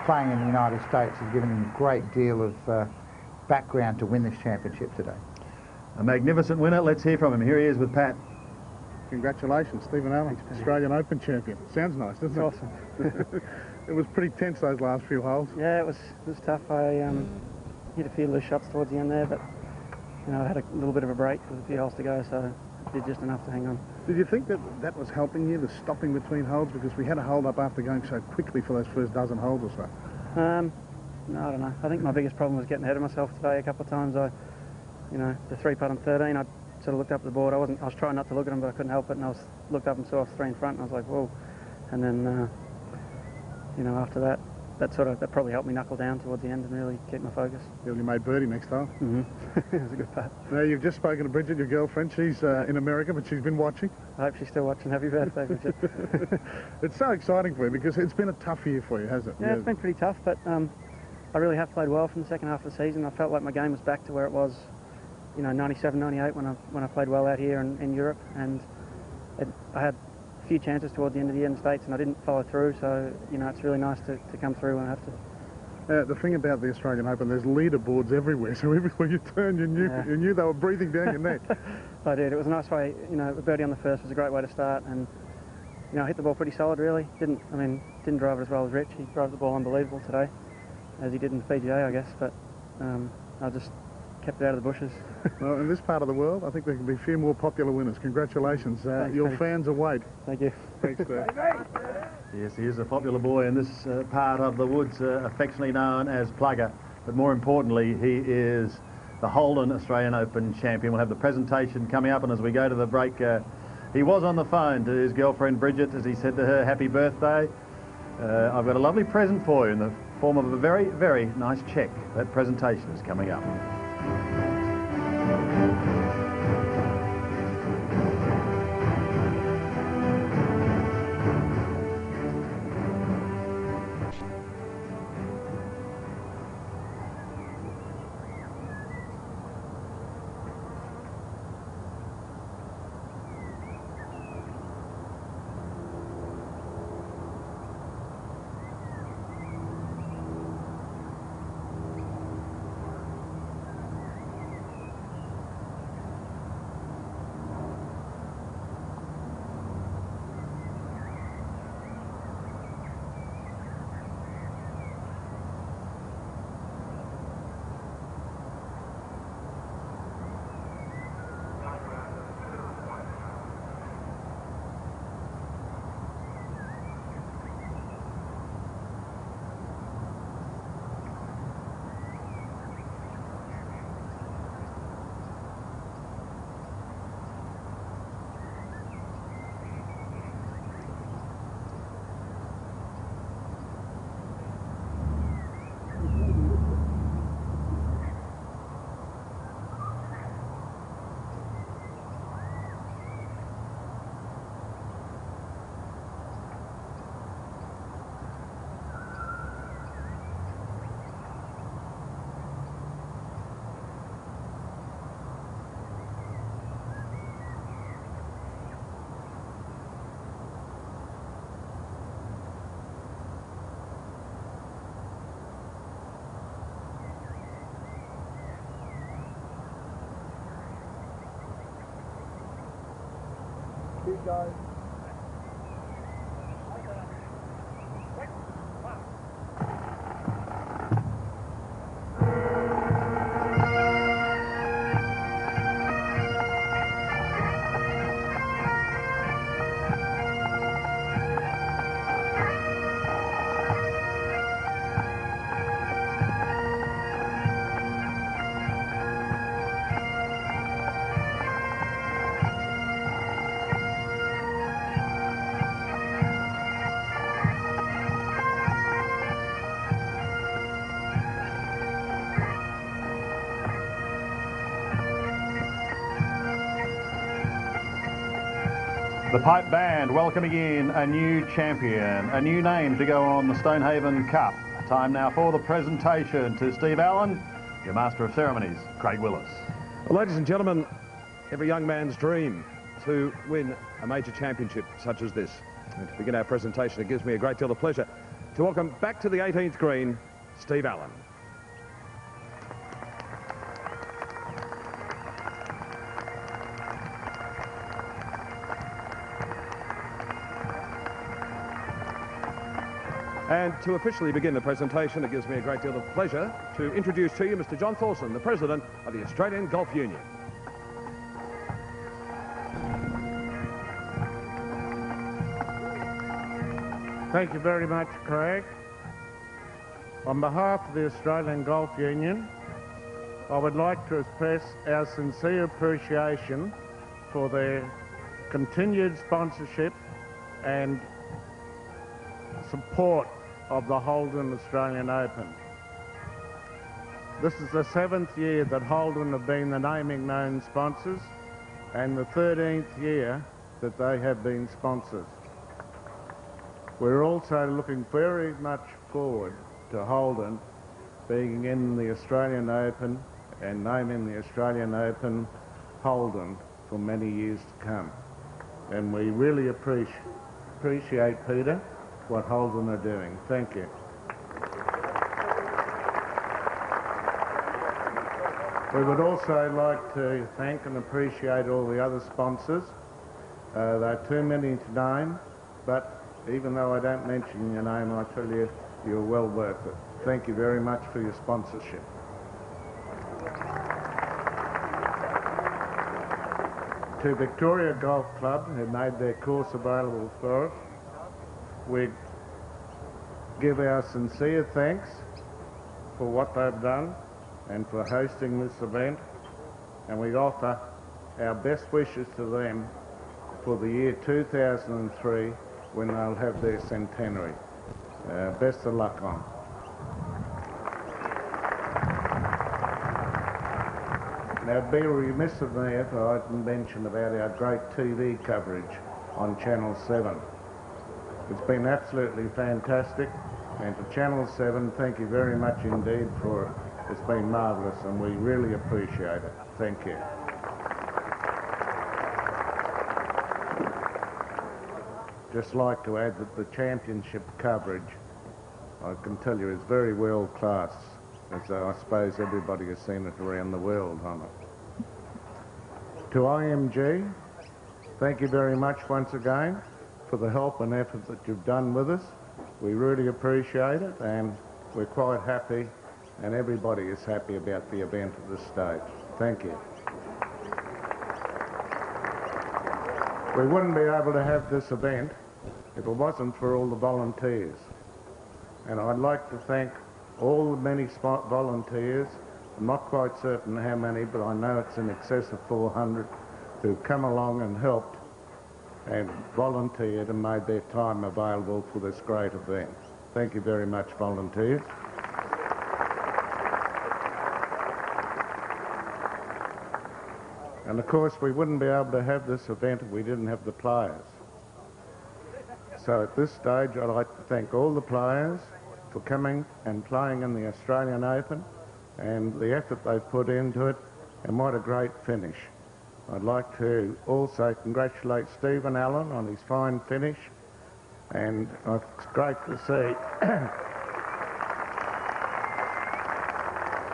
Speaker 8: playing in the United States has given him a great deal of background to win this championship today.
Speaker 1: A magnificent winner. Let's hear from him. Here he is with Pat.
Speaker 7: Congratulations, Steve Allan, Australian Open champion. Sounds nice, doesn't it?
Speaker 11: Awesome.
Speaker 7: It was pretty tense those last few holes.
Speaker 11: Yeah, it was tough. I hit a few loose shots towards the end there, but you know, I had a little bit of a break with a few holes to go, so I did just enough to hang on.
Speaker 7: Did you think that that was helping you, the stopping between holes, because we had a hold up after going so quickly for those first dozen holes or so?
Speaker 11: No, I don't know. I think my biggest problem was getting ahead of myself today. A couple of times, you know, the 3-putt on 13, I sort of looked up at the board. I was trying not to look at them, but I couldn't help it, and I looked up and saw 3 in front, and I was like, whoa. And then, you know, after that, that probably helped me knuckle down towards the end and really keep my focus.
Speaker 7: You made birdie next time.
Speaker 11: Mm-hmm. It was a good putt.
Speaker 7: Now, you've just spoken to Bridget, your girlfriend. She's in America, but she's been watching.
Speaker 11: I hope she's still watching. Happy birthday, Bridget.
Speaker 7: It's so exciting for you because it's been a tough year for you, hasn't it?
Speaker 11: Yeah, it's been pretty tough, but I really have played well from the second half of the season. I felt like my game was back to where it was, you know, 97, 98 when I played well out here in Europe, and I had a few chances towards the end of the year in the States, and I didn't follow through. So you know, it's really nice to come through when I have to.
Speaker 7: The thing about the Australian Open, there's leaderboards everywhere, so everywhere you turn, you knew they were breathing down your neck.
Speaker 11: I did. It was a nice way. You know, a birdie on the first was a great way to start, and you know, I hit the ball pretty solid. Really didn't drive it as well as Rich. He drove the ball unbelievable today, as he did in the PGA, I guess. But I just kept it out of the bushes.
Speaker 7: Well, in this part of the world, I think there can be a few more popular winners. Congratulations.
Speaker 11: Thanks,
Speaker 7: your
Speaker 11: buddy.
Speaker 7: fans await.
Speaker 11: Thank you.
Speaker 7: Thanks, Steve.
Speaker 1: Yes, he is a popular boy in this part of the woods, affectionately known as Plugger. But more importantly, he is the Holden Australian Open champion. We'll have the presentation coming up, and as we go to the break, he was on the phone to his girlfriend Bridget as he said to her, happy birthday. I've got a lovely present for you in the form of a very, very nice cheque. That presentation is coming up.
Speaker 10: Guys.
Speaker 1: The pipe band welcoming in a new champion, a new name to go on the Stonehaven Cup. Time now for the presentation to Steve Allan, your Master of Ceremonies, Craig Willis.
Speaker 12: Well, ladies and gentlemen, every young man's dream to win a major championship such as this. And to begin our presentation, it gives me a great deal of pleasure to welcome back to the 18th green, Steve Allan. And to officially begin the presentation, it gives me a great deal of pleasure to introduce to you Mr. John Thorson, the President of the Australian Golf Union.
Speaker 13: Thank you very much, Craig. On behalf of the Australian Golf Union, I would like to express our sincere appreciation for their continued sponsorship and support of the Holden Australian Open. This is the 7th year that Holden have been the naming known sponsors and the 13th year that they have been sponsors. We're also looking very much forward to Holden being in the Australian Open and naming the Australian Open Holden for many years to come. And we really appreciate, Peter, what Holden are doing. Thank you. We would also like to thank and appreciate all the other sponsors. There are too many to name, but even though I don't mention your name, I tell you, you're well worth it. Thank you very much for your sponsorship. To Victoria Golf Club, who made their course available for us, we give our sincere thanks for what they've done and for hosting this event, and we offer our best wishes to them for the year 2003 when they'll have their centenary. Best of luck on. Now, it'd be remiss of me if I didn't mention about our great TV coverage on Channel 7. It's been absolutely fantastic, and to Channel 7, thank you very much indeed for it. It's been marvellous, and we really appreciate it. Thank you. Just like to add that the championship coverage, I can tell you, is very world class, as I suppose everybody has seen it around the world on it. To IMG, thank you very much once again for the help and effort that you've done with us. We really appreciate it, and we're quite happy, and everybody is happy about the event at this stage. Thank you. We wouldn't be able to have this event if it wasn't for all the volunteers. And I'd like to thank all the many volunteers. I'm not quite certain how many, but I know it's in excess of 400 who've come along and helped and volunteered and made their time available for this great event. Thank you very much, volunteers. And of course, we wouldn't be able to have this event if we didn't have the players. So at this stage, I'd like to thank all the players for coming and playing in the Australian Open and the effort they've put into it, and what a great finish. I'd like to also congratulate Steve Allan on his fine finish, and it's great to see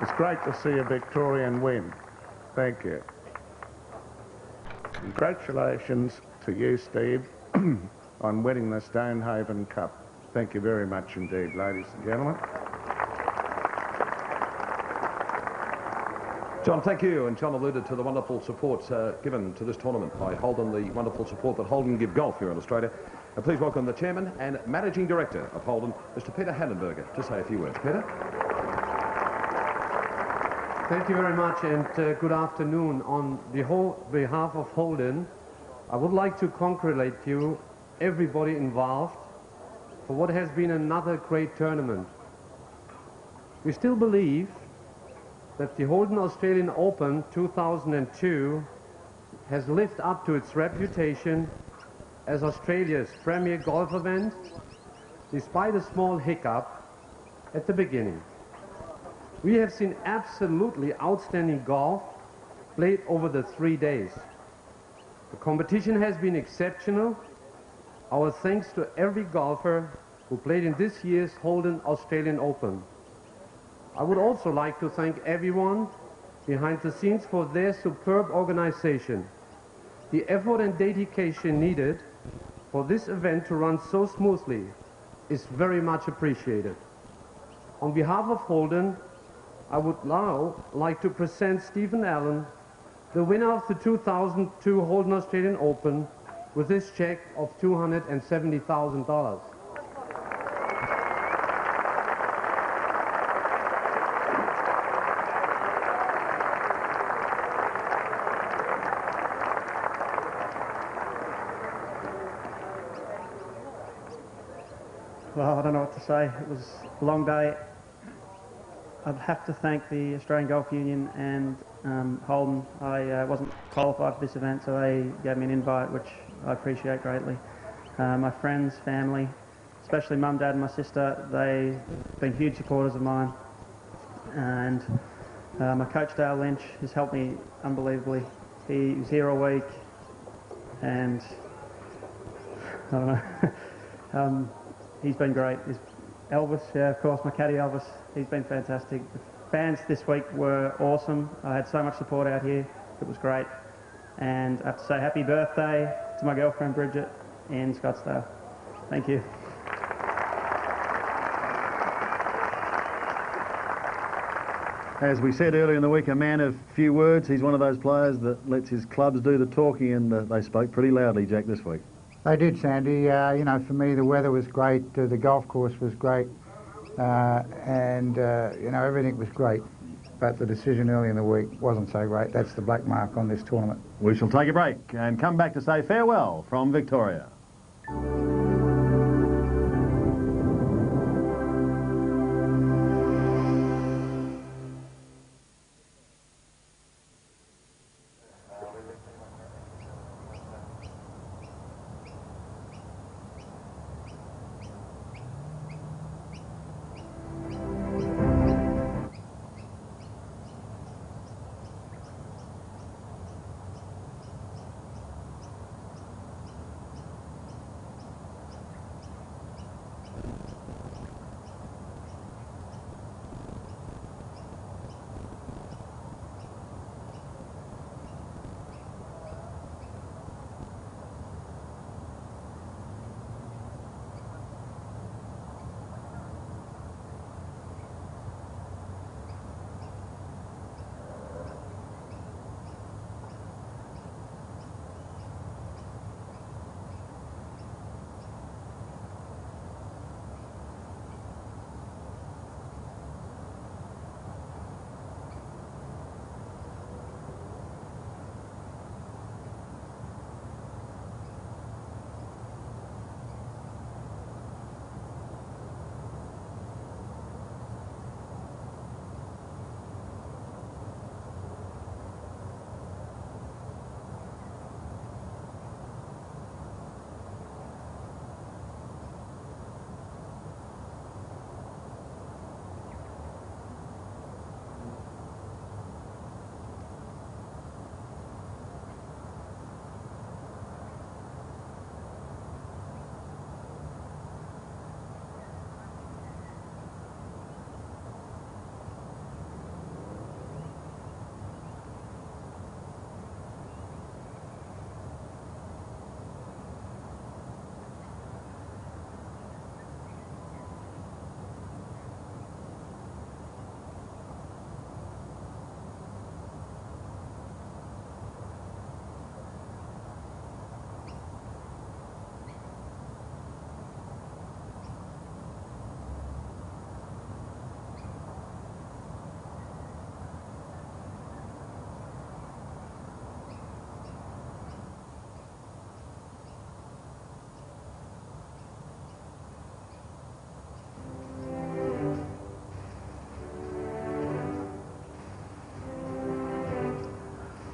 Speaker 13: it's great to see a Victorian win. Thank you. Congratulations to you, Steve, on winning the Stonehaven Cup. Thank you very much indeed, ladies and gentlemen.
Speaker 12: John, thank you. And John alluded to the wonderful support given to this tournament by Holden, the wonderful support that Holden give golf here in Australia. And please welcome the Chairman and Managing Director of Holden, Mr. Peter Handenberger, to say a few words. Peter?
Speaker 14: Thank you very much, and good afternoon. On behalf of Holden, I would like to congratulate you, everybody involved, for what has been another great tournament. We still believe that the Holden Australian Open 2002 has lived up to its reputation as Australia's premier golf event, despite a small hiccup at the beginning. We have seen absolutely outstanding golf played over the 3 days. The competition has been exceptional. Our thanks to every golfer who played in this year's Holden Australian Open. I would also like to thank everyone behind the scenes for their superb organization. The effort and dedication needed for this event to run so smoothly is very much appreciated. On behalf of Holden, I would now like to present Steve Allan, the winner of the 2002 Holden Australian Open, with this check of $270,000.
Speaker 11: Well, I don't know what to say. It was a long day. I'd have to thank the Australian Golf Union and Holden. I wasn't qualified for this event, so they gave me an invite, which I appreciate greatly. My friends, family, especially Mum, Dad and my sister, they've been huge supporters of mine. And my coach, Dale Lynch, has helped me unbelievably. He was here all week, and I don't know. He's been great. Elvis, yeah, of course, my caddy Elvis, he's been fantastic. The fans this week were awesome. I had so much support out here. It was great. And I have to say happy birthday to my girlfriend Bridget in Scottsdale. Thank you.
Speaker 1: As we said earlier in the week, a man of few words. He's one of those players that lets his clubs do the talking, and they spoke pretty loudly, Jack, this week.
Speaker 8: They did, Sandy. You know, for me, the weather was great. The golf course was great. And, you know, everything was great. But the decision early in the week wasn't so great. That's the black mark on this tournament.
Speaker 1: We shall take a break and come back to say farewell from Victoria.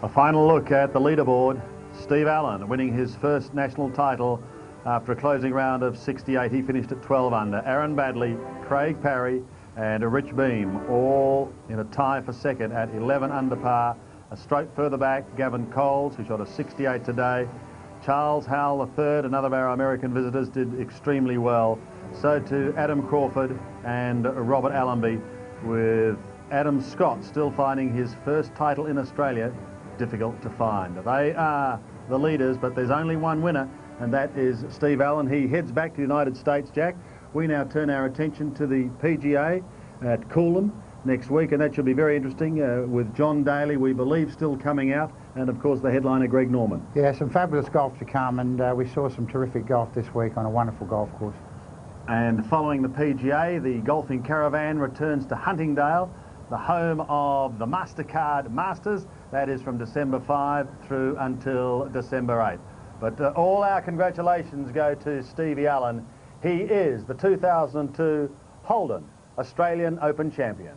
Speaker 1: A final look at the leaderboard. Steve Allan winning his first national title after a closing round of 68. He finished at 12 under. Aaron Baddeley, Craig Parry and Rich Beam all in a tie for second at 11 under par. A stroke further back, Gavin Coles, who shot a 68 today. Charles Howell III, another of our American visitors, did extremely well. So too Adam Crawford and Robert Allenby, with Adam Scott still finding his first title in Australia difficult to find. They are the leaders, but there's only one winner, and that is Steve Allan. He heads back to the United States, Jack. We now turn our attention to the PGA at Coolum next week, and that should be very interesting with John Daly, we believe, still coming out, and of course the headliner Greg Norman.
Speaker 8: Yeah, some fabulous golf to come, and we saw some terrific golf this week on a wonderful golf course.
Speaker 1: And following the PGA, the golfing caravan returns to Huntingdale, the home of the MasterCard Masters. That is from December 5 through until December 8. But all our congratulations go to Stevie Allan. He is the 2002 Holden Australian Open champion.